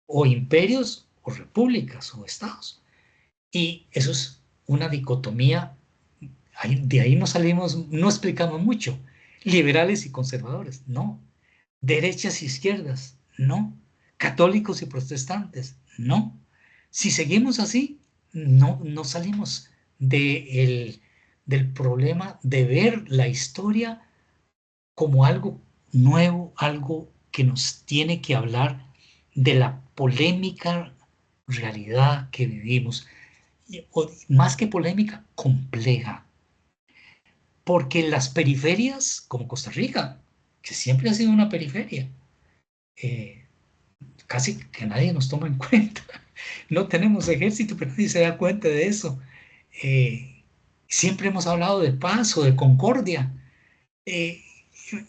B: o imperios o repúblicas o estados. Y eso es una dicotomía, de ahí no salimos, no explicamos mucho, liberales y conservadores, no, derechas y izquierdas, No. Católicos y protestantes, no. Si seguimos así, no salimos del problema de ver la historia como algo nuevo, algo que nos tiene que hablar de la polémica realidad que vivimos, o más que polémica, compleja. Porque las periferias, como Costa Rica, que siempre ha sido una periferia, casi que nadie nos toma en cuenta. No tenemos ejército, pero nadie se da cuenta de eso. Siempre hemos hablado de paz o de concordia.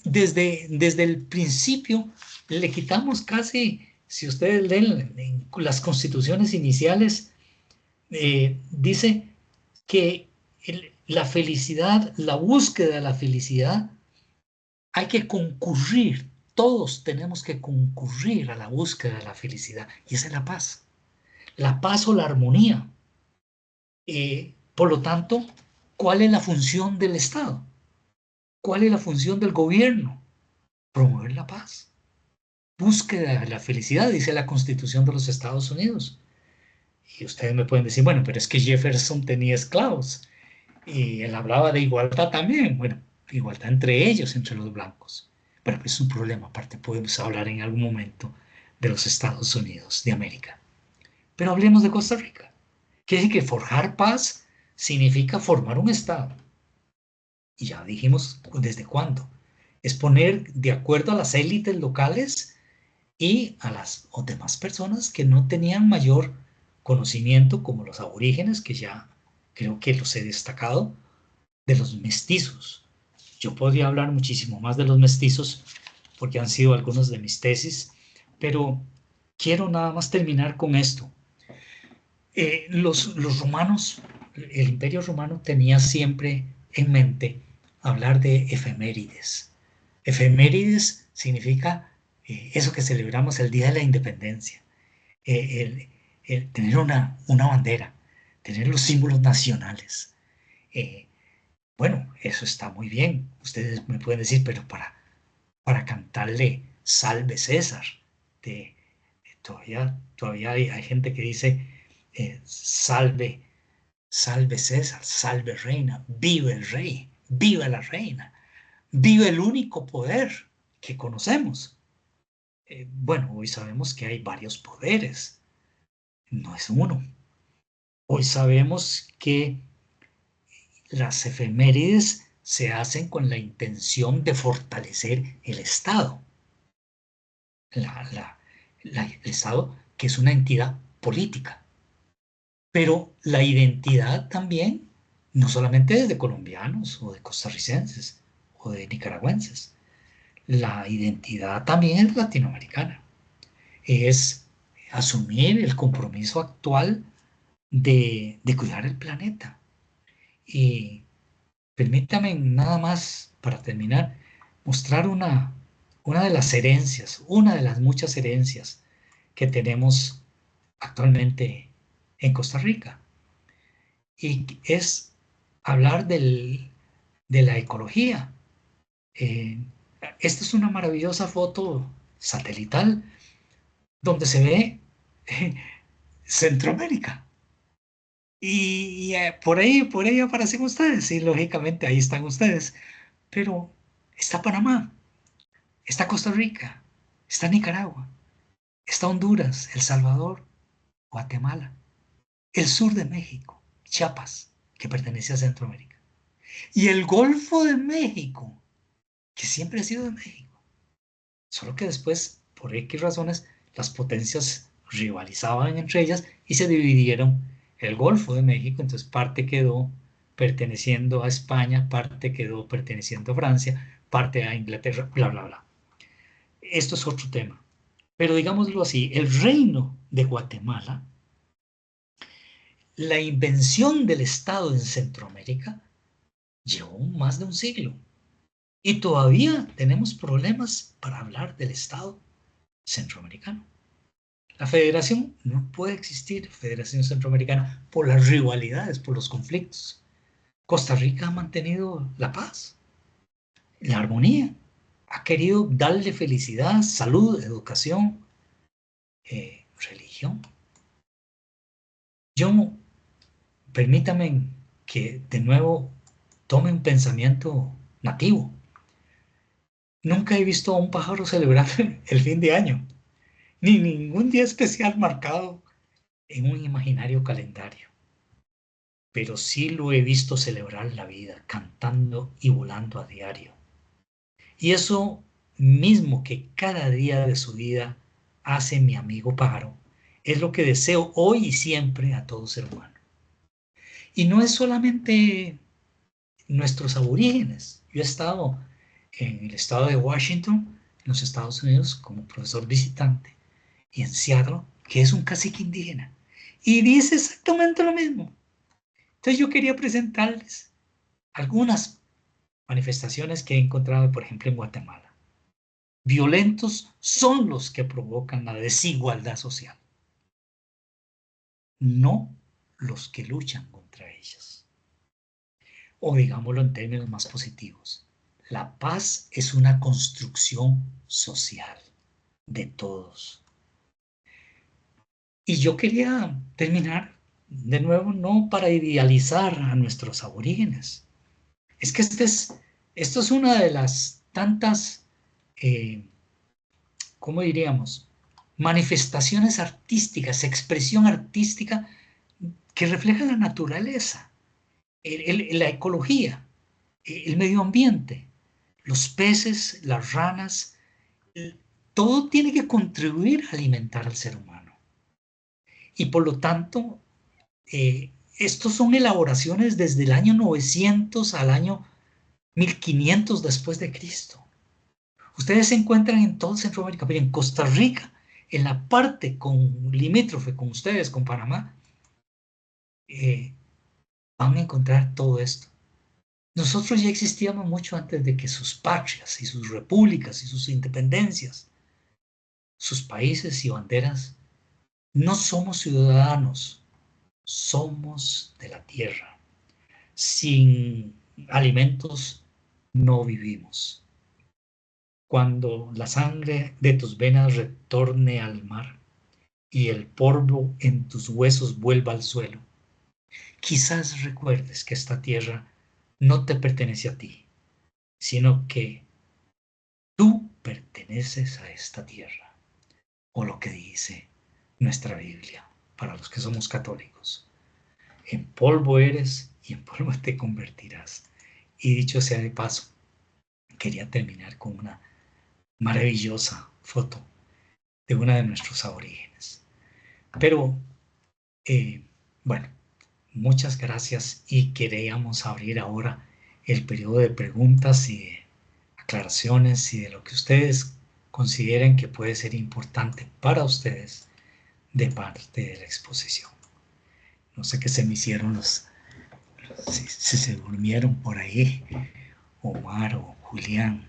B: Desde el principio le quitamos casi, si ustedes leen en las constituciones iniciales, dice que la felicidad, la búsqueda de la felicidad, hay que concurrir, todos tenemos que concurrir a la búsqueda de la felicidad, y esa es la paz o la armonía. Por lo tanto, ¿cuál es la función del Estado? ¿Cuál es la función del gobierno? Promover la paz. Búsqueda de la felicidad, dice la Constitución de los Estados Unidos. Y ustedes me pueden decir, bueno, pero es que Jefferson tenía esclavos y él hablaba de igualdad también. Bueno, igualdad entre ellos, entre los blancos. Pero es un problema aparte, podemos hablar en algún momento de los Estados Unidos de América. Pero hablemos de Costa Rica. Quiere decir que forjar paz significa formar un Estado. Y ya dijimos desde cuándo. Es poner de acuerdo a las élites locales y a las demás personas que no tenían mayor conocimiento, como los aborígenes, que ya creo que los he destacado, de los mestizos. Yo podría hablar muchísimo más de los mestizos porque han sido algunos de mis tesis, pero quiero nada más terminar con esto. Los romanos, el Imperio Romano tenía siempre en mente hablar de efemérides. Efemérides significa eso que celebramos el Día de la Independencia, tener una bandera, tener los símbolos nacionales. Bueno, eso está muy bien. Ustedes me pueden decir, pero para cantarle Salve César, todavía hay gente que dice salve César, salve reina, vive el rey, viva la reina, vive el único poder que conocemos. Bueno, hoy sabemos que hay varios poderes, no es uno. Hoy sabemos que las efemérides se hacen con la intención de fortalecer el Estado. El Estado, que es una entidad política. Pero la identidad también, no solamente es de colombianos o de costarricenses o de nicaragüenses, la identidad también es latinoamericana. Es asumir el compromiso actual de cuidar el planeta. Y permítame nada más, para terminar, mostrar una de las herencias, una de las muchas herencias que tenemos actualmente en Costa Rica. Y es hablar de la ecología. Esta es una maravillosa foto satelital donde se ve Centroamérica. Y por ahí aparecen ustedes, y lógicamente ahí están ustedes. Pero está Panamá, está Costa Rica, está Nicaragua, está Honduras, El Salvador, Guatemala, el sur de México, Chiapas, que pertenece a Centroamérica, y el Golfo de México, que siempre ha sido de México. Solo que después, por X razones, las potencias rivalizaban entre ellas y se dividieron el Golfo de México, entonces parte quedó perteneciendo a España, parte quedó perteneciendo a Francia, parte a Inglaterra, bla, bla, bla. Esto es otro tema. Pero digámoslo así, el reino de Guatemala, la invención del Estado en Centroamérica, llevó más de un siglo. Y todavía tenemos problemas para hablar del Estado centroamericano. La federación no puede existir, Federación Centroamericana, por las rivalidades, por los conflictos. Costa Rica ha mantenido la paz, la armonía. ha querido darle felicidad, salud, educación, religión. Yo, permítame que de nuevo tome un pensamiento nativo. Nunca he visto a un pájaro celebrar el fin de año, ni ningún día especial marcado en un imaginario calendario. Pero sí lo he visto celebrar la vida, cantando y volando a diario. Y eso mismo que cada día de su vida hace mi amigo pájaro, es lo que deseo hoy y siempre a todo ser humano. Y no es solamente nuestros aborígenes. Yo he estado en el estado de Washington, en los Estados Unidos, como profesor visitante, y en Seattle, que es un cacique indígena, y dice exactamente lo mismo. Entonces yo quería presentarles algunas manifestaciones que he encontrado, por ejemplo, en Guatemala. Violentos son los que provocan la desigualdad social, no los que luchan contra ellas. O digámoslo en términos más positivos, la paz es una construcción social de todos. Y yo quería terminar de nuevo no para idealizar a nuestros aborígenes. Es que esto es una de las tantas, ¿cómo diríamos? Manifestaciones artísticas, expresión artística que refleja la naturaleza, la ecología, el medio ambiente, los peces, las ranas, todo tiene que contribuir a alimentar al ser humano. Y por lo tanto, estos son elaboraciones desde el año 900 al año 1500 después de Cristo. Ustedes se encuentran en todo Centroamérica, pero en Costa Rica, en la parte limítrofe con ustedes, con Panamá, van a encontrar todo esto. Nosotros ya existíamos mucho antes de que sus patrias y sus repúblicas y sus independencias, sus países y banderas. No somos ciudadanos, somos de la tierra. Sin alimentos no vivimos. Cuando la sangre de tus venas retorne al mar y el polvo en tus huesos vuelva al suelo, quizás recuerdes que esta tierra no te pertenece a ti, sino que tú perteneces a esta tierra, o lo que dice nuestra Biblia para los que somos católicos. En polvo eres y en polvo te convertirás. Y dicho sea de paso, quería terminar con una maravillosa foto de una de nuestros aborígenes. Pero, bueno, muchas gracias y queríamos abrir ahora el periodo de preguntas y de aclaraciones y de lo que ustedes consideren que puede ser importante para ustedes de parte de la exposición. No sé qué se me hicieron si se durmieron por ahí, Omar o Julián.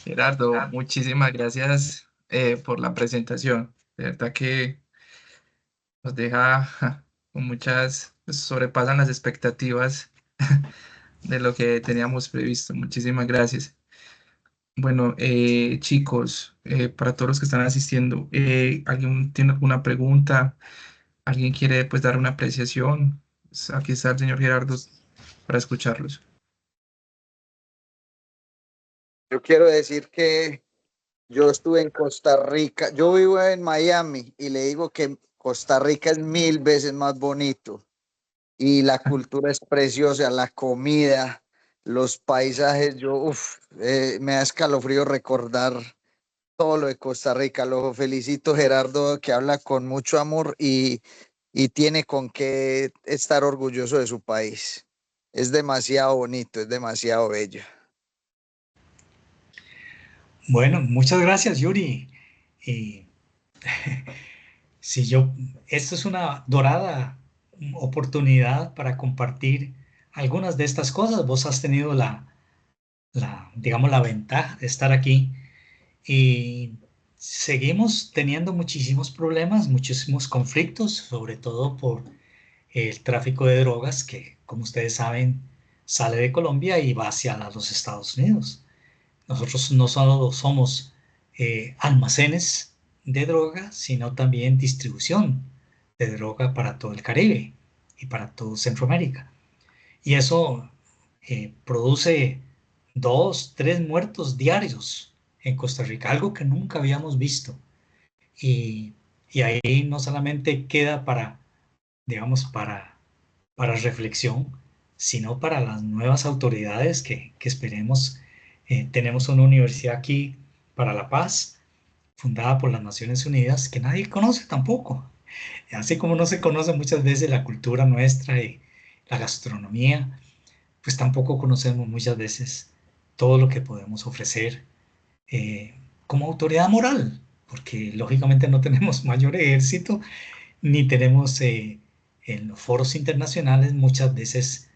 A: Gerardo, muchísimas gracias por la presentación. De verdad que nos deja con muchas, pues, sobrepasan las expectativas de lo que teníamos previsto. Muchísimas gracias. Bueno, chicos, para todos los que están asistiendo, ¿alguien tiene alguna pregunta? ¿Alguien quiere pues dar una apreciación? Pues, aquí está el señor Gerardo para escucharlos.
D: Yo quiero decir que yo estuve en Costa Rica, yo vivo en Miami y le digo que Costa Rica es 1000 veces más bonito y la cultura es preciosa, la comida, los paisajes, me da escalofrío recordar todo lo de Costa Rica. Lo felicito, Gerardo, que habla con mucho amor y tiene con qué estar orgulloso de su país. Es demasiado bonito, es demasiado bello.
B: Bueno, muchas gracias, Yuri. Y si esto es una dorada oportunidad para compartir algunas de estas cosas. Vos has tenido digamos, la ventaja de estar aquí y seguimos teniendo muchísimos problemas, muchísimos conflictos, sobre todo por el tráfico de drogas que, como ustedes saben, sale de Colombia y va hacia los Estados Unidos. Nosotros no solo somos almacenes de droga, sino también distribución de droga para todo el Caribe y para todo Centroamérica. Y eso produce 2, 3 muertos diarios en Costa Rica, algo que nunca habíamos visto. Y ahí no solamente queda para, digamos, para reflexión, sino para las nuevas autoridades que esperemos. Tenemos una universidad aquí para la paz, fundada por las Naciones Unidas, que nadie conoce tampoco. Así como no se conoce muchas veces la cultura nuestra y la gastronomía, pues tampoco conocemos muchas veces todo lo que podemos ofrecer eh, como autoridad moral, porque lógicamente no tenemos mayor ejército ni tenemos en los foros internacionales muchas veces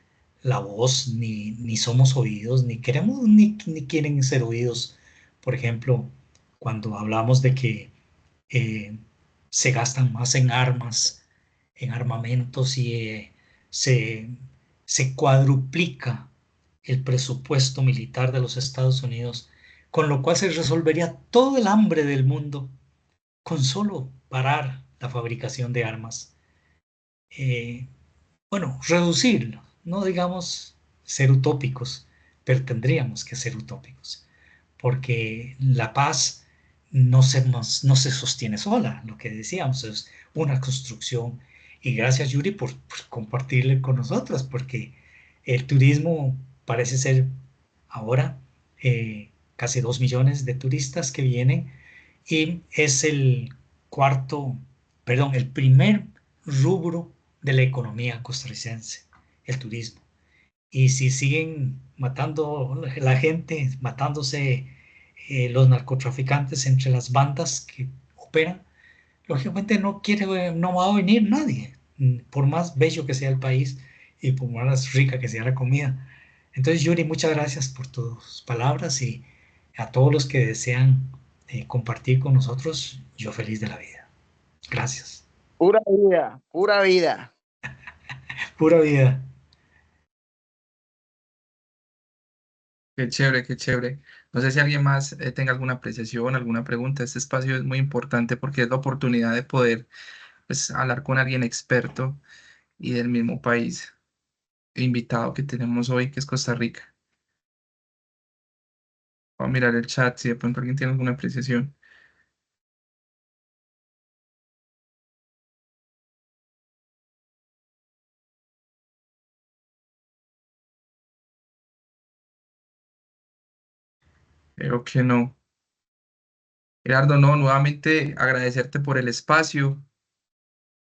B: la voz, ni somos oídos, ni queremos, ni quieren ser oídos. Por ejemplo, cuando hablamos de que eh, se gastan más en armas, en armamentos y se, se cuadruplica el presupuesto militar de los Estados Unidos, con lo cual se resolvería todo el hambre del mundo con solo parar la fabricación de armas. Bueno, reducirlo, no digamos ser utópicos, pero tendríamos que ser utópicos, porque la paz no se sostiene sola, lo que decíamos, es una construcción. Y gracias, Yuri, por compartirle con nosotros, porque el turismo parece ser ahora casi 2 millones de turistas que vienen y es el cuarto, perdón, el primer rubro de la economía costarricense, el turismo. Y si siguen matando la gente, matándose los narcotraficantes entre las bandas que operan, lógicamente no va a venir nadie, por más bello que sea el país y por más rica que sea la comida. Entonces, Yuri, muchas gracias por tus palabras y a todos los que desean compartir con nosotros, yo feliz de la vida. Gracias.
D: Pura vida, pura vida.
B: Pura vida.
A: Qué chévere, qué chévere. No sé si alguien más tenga alguna apreciación, alguna pregunta. Este espacio es muy importante porque es la oportunidad de poder, pues, hablar con alguien experto y del mismo país invitado que tenemos hoy, que es Costa Rica. Voy a mirar el chat si de pronto alguien tiene alguna apreciación. Creo que no. Gerardo, no, nuevamente agradecerte por el espacio,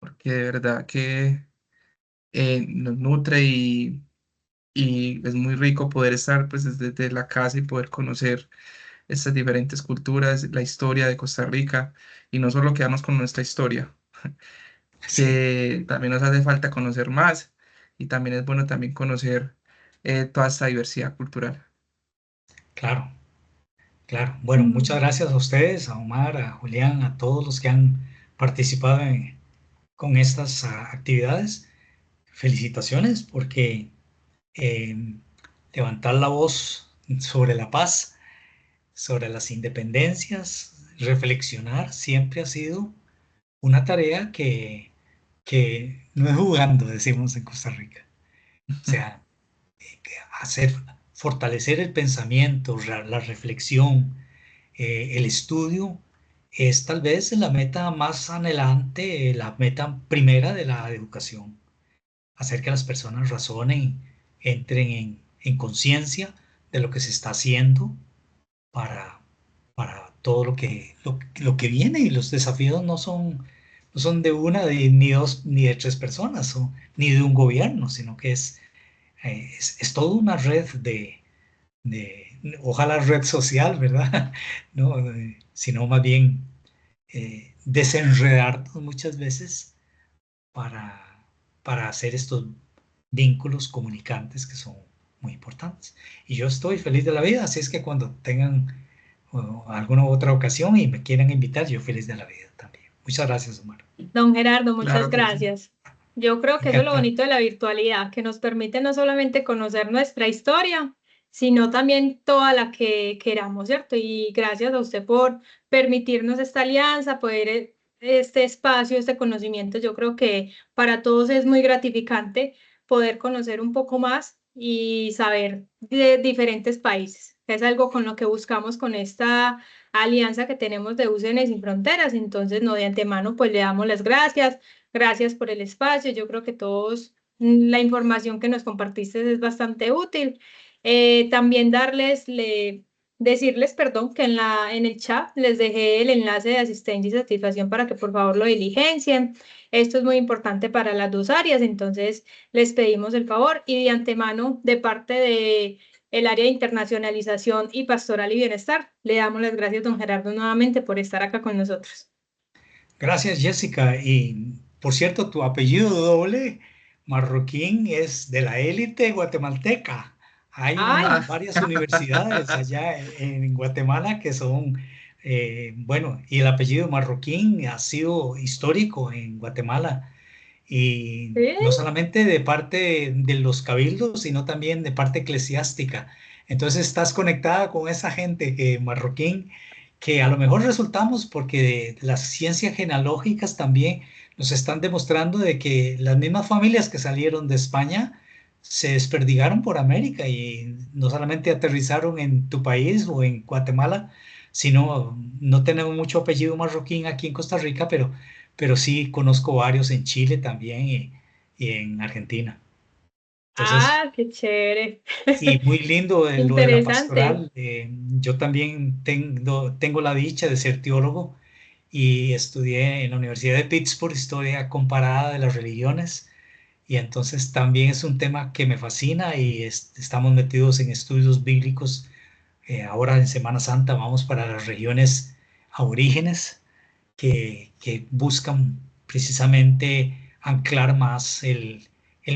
A: porque de verdad que nos nutre y es muy rico poder estar pues desde la casa y poder conocer estas diferentes culturas, la historia de Costa Rica y no solo quedarnos con nuestra historia,
B: Sí,
A: que también nos hace falta conocer más y también es bueno también conocer toda esta diversidad cultural.
B: claro, claro. Bueno, muchas gracias a ustedes, a Omar, a Julián, a todos los que han participado con estas actividades. Felicitaciones porque eh, levantar la voz sobre la paz, sobre las independencias, reflexionar siempre ha sido una tarea que no es jugando, decimos en Costa Rica. O sea, hacer, fortalecer el pensamiento, la reflexión, el estudio, es tal vez la meta más anhelante, la meta primera de la educación. Hacer que las personas razonen, entren en conciencia de lo que se está haciendo para, para todo lo que viene. Y los desafíos no son de una, ni dos, ni de tres personas, ni de un gobierno, sino que es toda una red ojalá red social, ¿verdad? ¿No? Sino más bien desenredarnos muchas veces para, para hacer estos vínculos comunicantes que son muy importantes. Y yo estoy feliz de la vida, así es que cuando tengan alguna otra ocasión y me quieran invitar, yo feliz de la vida también. Muchas gracias, Omar.
C: Don Gerardo, muchas
A: Claro que sí.
C: gracias. Yo creo que eso es lo
B: Encantado.
C: bonito de la virtualidad, que nos permite no solamente conocer nuestra historia, sino también toda la que queramos, ¿cierto? Y gracias a usted por permitirnos esta alianza, poder este espacio, este conocimiento. Yo creo que para todos es muy gratificante poder conocer un poco más y saber de diferentes países. Es algo con lo que buscamos con esta alianza que tenemos de UCN Sin Fronteras. Entonces, no, de antemano, pues le damos las gracias. Gracias por el espacio. Yo creo que todos la información que nos compartiste es bastante útil. También decirles, perdón, que en el chat les dejé el enlace de asistencia y satisfacción para que por favor lo diligencien. Esto es muy importante para las dos áreas, entonces les pedimos el favor y de antemano, de parte de el área de internacionalización y pastoral y bienestar, le damos las gracias, don Gerardo, nuevamente por estar acá con nosotros.
B: Gracias, Jessica. Y por cierto, tu apellido doble, Marroquín, es de la élite guatemalteca. Hay
C: Ay,
B: varias universidades allá en Guatemala que son, bueno, y el apellido Marroquín ha sido histórico en Guatemala. Y
C: ¿sí?
B: no solamente de parte de los cabildos, sino también de parte eclesiástica. Entonces estás conectada con esa gente que marroquín, que a lo mejor resultamos porque las ciencias genealógicas también nos están demostrando de que las mismas familias que salieron de España se desperdigaron por América y no solamente aterrizaron en tu país o en Guatemala, sino no tenemos mucho apellido marroquín aquí en Costa Rica, pero sí conozco varios en Chile también y en Argentina. Entonces,
C: Ah, qué chévere.
B: y muy lindo lo de la
C: Interesante.
B: pastoral. Yo también tengo la dicha de ser teólogo y estudié en la Universidad de Pittsburgh historia comparada de las religiones. Y entonces también es un tema que me fascina y estamos metidos en estudios bíblicos. Ahora en Semana Santa vamos para las regiones aborígenes que buscan precisamente anclar más el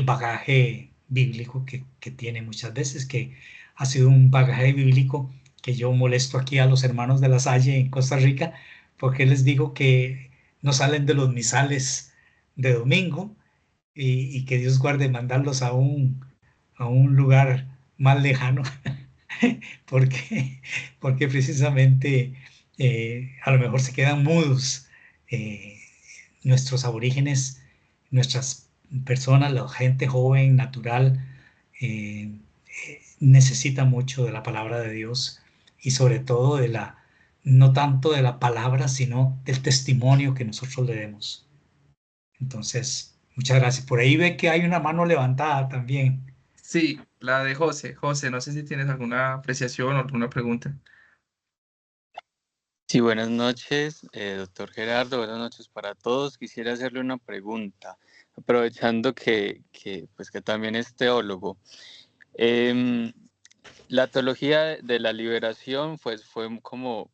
B: bagaje bíblico que tiene muchas veces, que ha sido un bagaje bíblico que yo molesto aquí a los hermanos de la Salle en Costa Rica, porque les digo que no salen de los misales de domingo y que Dios guarde mandarlos a un lugar más lejano, porque, porque precisamente a lo mejor se quedan mudos. eh, Nuestros aborígenes, nuestras personas, la gente joven, natural, necesita mucho de la palabra de Dios y sobre todo no tanto de la palabra, sino del testimonio que nosotros le demos. Entonces, muchas gracias. Por ahí ve que hay una mano levantada también.
A: Sí, la de José. José, no sé si tienes alguna apreciación o alguna pregunta.
E: Sí, buenas noches, doctor Gerardo, buenas noches para todos. Quisiera hacerle una pregunta, aprovechando pues, que también es teólogo. Em, la teología de la liberación pues, fue como,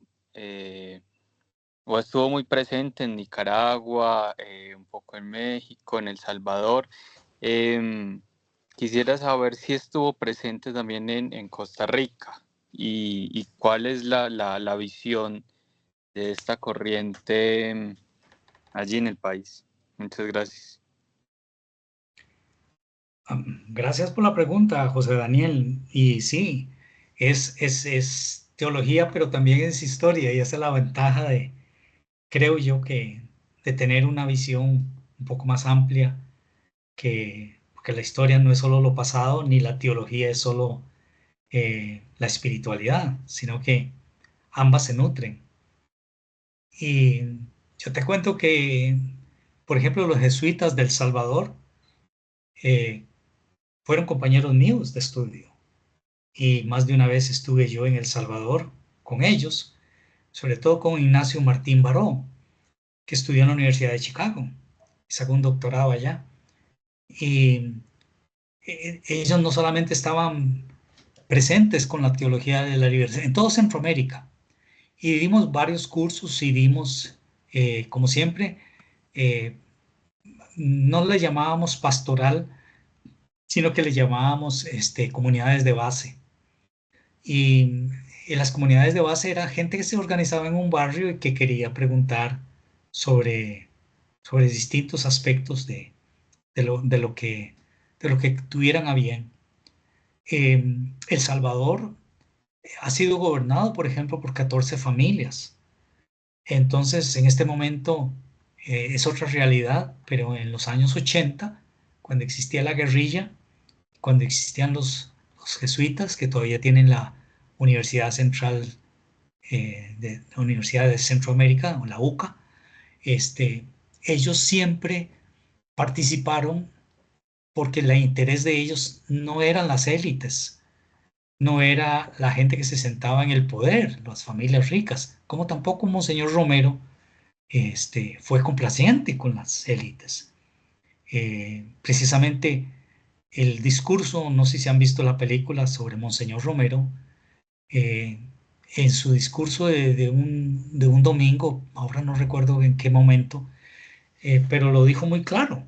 E: o estuvo muy presente en Nicaragua, un poco en México, en El Salvador. Em, Quisiera saber si estuvo presente también en Costa Rica y cuál es la visión de esta corriente allí en el país. Muchas gracias.
B: Gracias por la pregunta, José Daniel. Y sí, es teología, pero también es historia y esa es la ventaja creo yo, de tener una visión un poco más amplia, porque la historia no es solo lo pasado, ni la teología es solo la espiritualidad, sino que ambas se nutren. Y yo te cuento que, por ejemplo, los jesuitas del Salvador eh, fueron compañeros míos de estudio y más de una vez estuve yo en El Salvador con ellos, sobre todo con Ignacio Martín Baró, que estudió en la Universidad de Chicago, sacó un doctorado allá. Y ellos no solamente estaban presentes con la teología de la libertad, en todo Centroamérica, y dimos varios cursos y dimos, como siempre, eh, no le llamábamos pastoral, sino que le llamábamos comunidades de base. Y en las comunidades de base era gente que se organizaba en un barrio y que quería preguntar sobre, sobre distintos aspectos de lo que tuvieran a bien. El Salvador ha sido gobernado, por ejemplo, por 14 familias. Entonces, en este momento es otra realidad, pero en los años 80, cuando existía la guerrilla, cuando existían los jesuitas, que todavía tienen la Universidad Central de la Universidad de Centroamérica, o la UCA, ellos siempre participaron porque el interés de ellos no eran las élites, no era la gente que se sentaba en el poder, las familias ricas, como tampoco Monseñor Romero fue complaciente con las élites. Precisamente el discurso, no sé si han visto la película sobre Monseñor Romero, eh, en su discurso de un domingo, ahora no recuerdo en qué momento, pero lo dijo muy claro.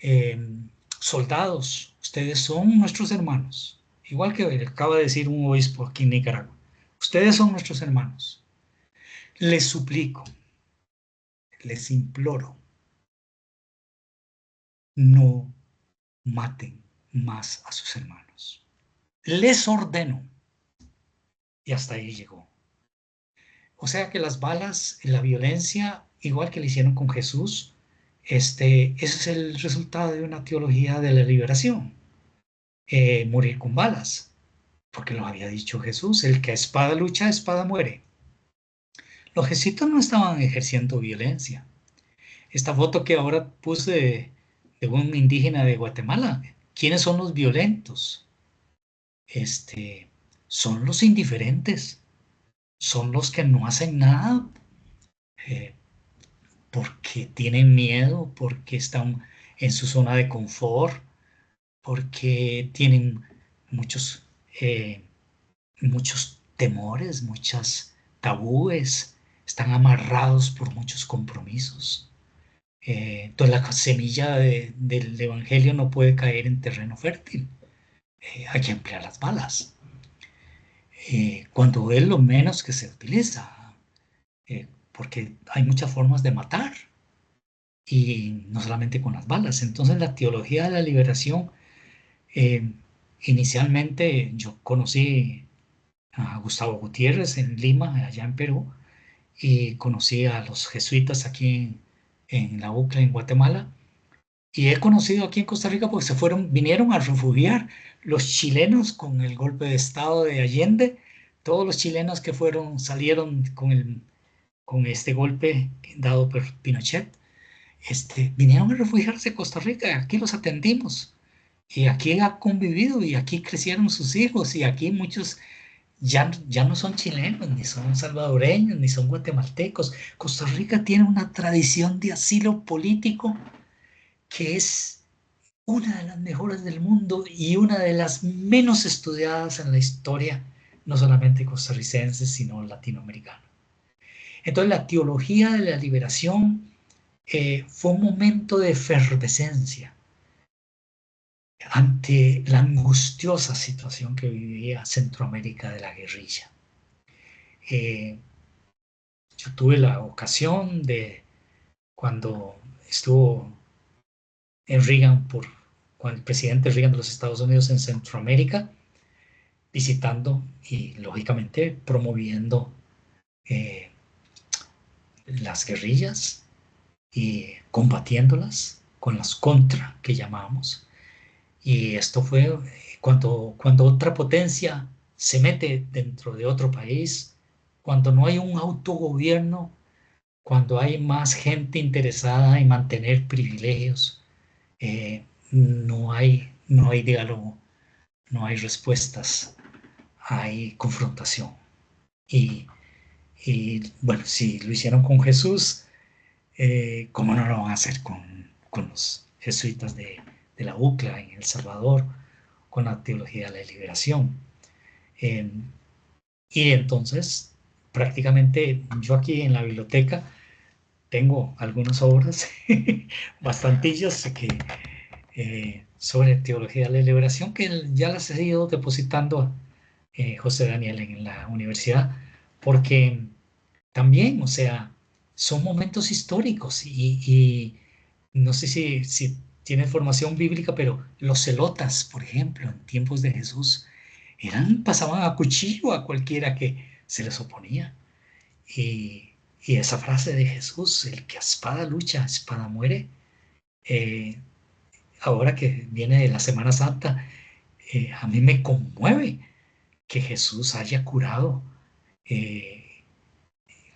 B: eh, Soldados, ustedes son nuestros hermanos, igual que acaba de decir un obispo aquí en Nicaragua, ustedes son nuestros hermanos. Les suplico, les imploro, no maten más a sus hermanos. Les ordeno. Y hasta ahí llegó. O sea que las balas, la violencia, igual que le hicieron con Jesús, ese es el resultado de una teología de la liberación. Morir con balas, porque lo había dicho Jesús, el que a espada lucha, a espada muere. Los jesuitas no estaban ejerciendo violencia. Esta foto que ahora puse de un indígena de Guatemala, ¿quiénes son los violentos? Son los indiferentes, son los que no hacen nada eh, porque tienen miedo, porque están en su zona de confort, porque tienen muchos, eh, muchos temores, muchas tabúes, están amarrados por muchos compromisos. Entonces la semilla del Evangelio no puede caer en terreno fértil. Hay que emplear las balas. Cuando es lo menos que se utiliza, porque hay muchas formas de matar y no solamente con las balas. Entonces la teología de la liberación, eh, inicialmente yo conocí a Gustavo Gutiérrez en Lima, allá en Perú, y conocí a los jesuitas aquí en la UCLA, en Guatemala, y he conocido aquí en Costa Rica porque vinieron a refugiar los chilenos con el golpe de Estado de Allende, todos los chilenos que salieron con este golpe dado por Pinochet, vinieron a refugiarse a Costa Rica, aquí los atendimos. Y aquí ha convivido y aquí crecieron sus hijos y aquí muchos ya no son chilenos, ni son salvadoreños, ni son guatemaltecos. Costa Rica tiene una tradición de asilo político que es una de las mejores del mundo y una de las menos estudiadas en la historia, no solamente costarricense, sino latinoamericana. Entonces la teología de la liberación fue un momento de efervescencia ante la angustiosa situación que vivía Centroamérica de la guerrilla. Yo tuve la ocasión de, cuando estuvo en Reagan, cuando el presidente Reagan de los Estados Unidos en Centroamérica, visitando y lógicamente promoviendo eh, las guerrillas y combatiéndolas con las contra que llamamos. Y esto fue cuando otra potencia se mete dentro de otro país, cuando no hay un autogobierno, cuando hay más gente interesada en mantener privilegios, no hay diálogo, no hay respuestas, hay confrontación. Y bueno, si lo hicieron con Jesús, ¿cómo no lo van a hacer con los jesuitas de la UCLA en El Salvador, con la teología de la liberación? Y entonces, prácticamente yo aquí en la biblioteca tengo algunas obras, bastantillas, sobre teología de la liberación, que ya las he ido depositando a José Daniel en la universidad, porque también, o sea, son momentos históricos y no sé si tiene formación bíblica, pero los celotas, por ejemplo, en tiempos de Jesús, pasaban a cuchillo a cualquiera que se les oponía. Y, y esa frase de Jesús, el que a espada lucha, a espada muere, ahora que viene de la Semana Santa, a mí me conmueve que Jesús haya curado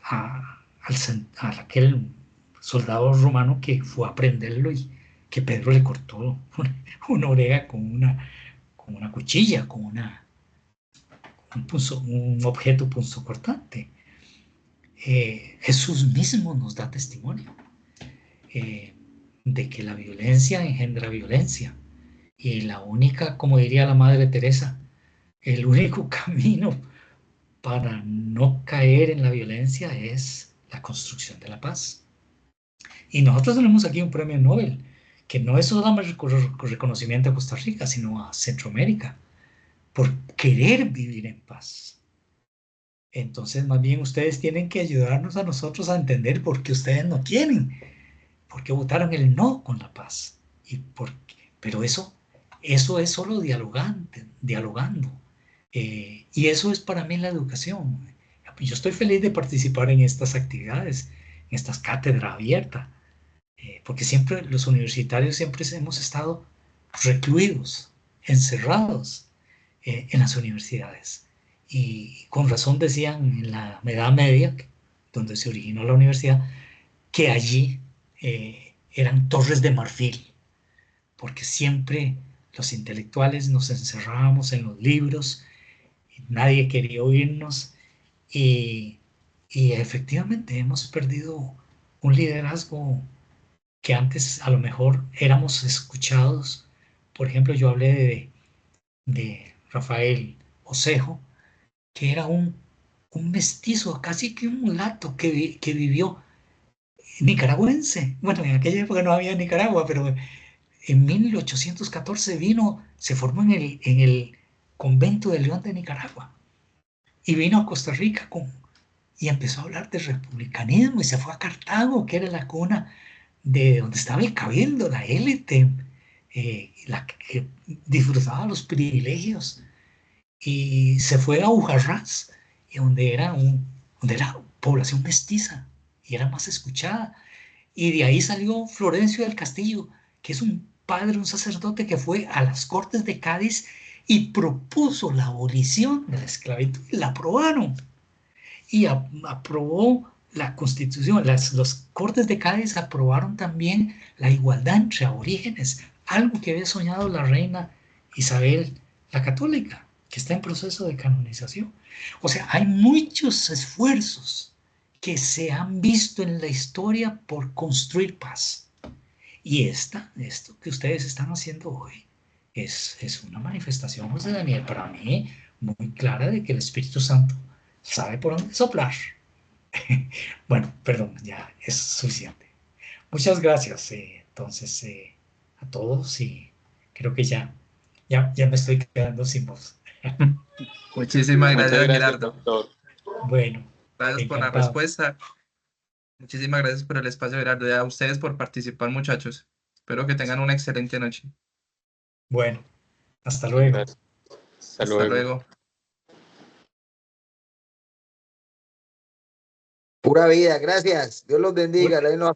B: a aquel soldado romano que fue a prenderlo y que Pedro le cortó una oreja con una cuchilla, un objeto punzocortante. Jesús mismo nos da testimonio de que la violencia engendra violencia. Y la única, como diría la Madre Teresa, el único camino para no caer en la violencia es la construcción de la paz. Y nosotros tenemos aquí un premio Nobel, que no es solo reconocimiento a Costa Rica, sino a Centroamérica, por querer vivir en paz. Entonces, más bien ustedes tienen que ayudarnos a nosotros a entender por qué ustedes no quieren, por qué votaron el no con la paz. Pero eso es solo dialogando. Y eso es para mí la educación. Yo estoy feliz de participar en estas actividades, en estas cátedras abiertas, porque siempre los universitarios siempre hemos estado recluidos, encerrados en las universidades. Y con razón decían en la Edad Media, donde se originó la universidad, que allí eran torres de marfil, porque siempre los intelectuales nos encerrábamos en los libros, y nadie quería oírnos, y efectivamente hemos perdido un liderazgo que antes a lo mejor éramos escuchados. Por ejemplo, yo hablé de Rafael Osejo, que era un mestizo, casi que un mulato que vivió nicaragüense. Bueno, en aquella época no había Nicaragua, pero en 1814 vino, se formó en el convento de León de Nicaragua y vino a Costa Rica y empezó a hablar de republicanismo y se fue a Cartago, que era la cuna de donde estaba el cabildo, la élite, la que disfrutaba los privilegios, y se fue a Ujarrás, y donde era población mestiza y era más escuchada. Y de ahí salió Florencio del Castillo, que es un padre, un sacerdote que fue a las Cortes de Cádiz y propuso la abolición de la esclavitud y la aprobaron. Y aprobó la Constitución. Los Cortes de Cádiz aprobaron también la igualdad entre aborígenes, algo que había soñado la reina Isabel la Católica, que está en proceso de canonización. O sea, hay muchos esfuerzos que se han visto en la historia por construir paz. Y esto que ustedes están haciendo hoy es una manifestación, José Daniel, para mí muy clara de que el Espíritu Santo sabe por dónde soplar. Bueno, perdón, ya es suficiente. Muchas gracias, entonces, a todos, y creo que ya me estoy quedando sin voz.
A: Muchísimas
E: Muchas
A: gracias,
E: gracias,
A: Gerardo.
E: doctor.
B: Bueno,
A: Gracias por la
B: encantado.
A: respuesta. Muchísimas gracias por el espacio, Gerardo, y a ustedes por participar, muchachos. Espero que tengan una excelente noche.
B: Bueno, hasta luego.
E: Gracias. Hasta
A: Hasta
E: luego.
A: luego.
D: Pura vida, gracias. Dios los bendiga.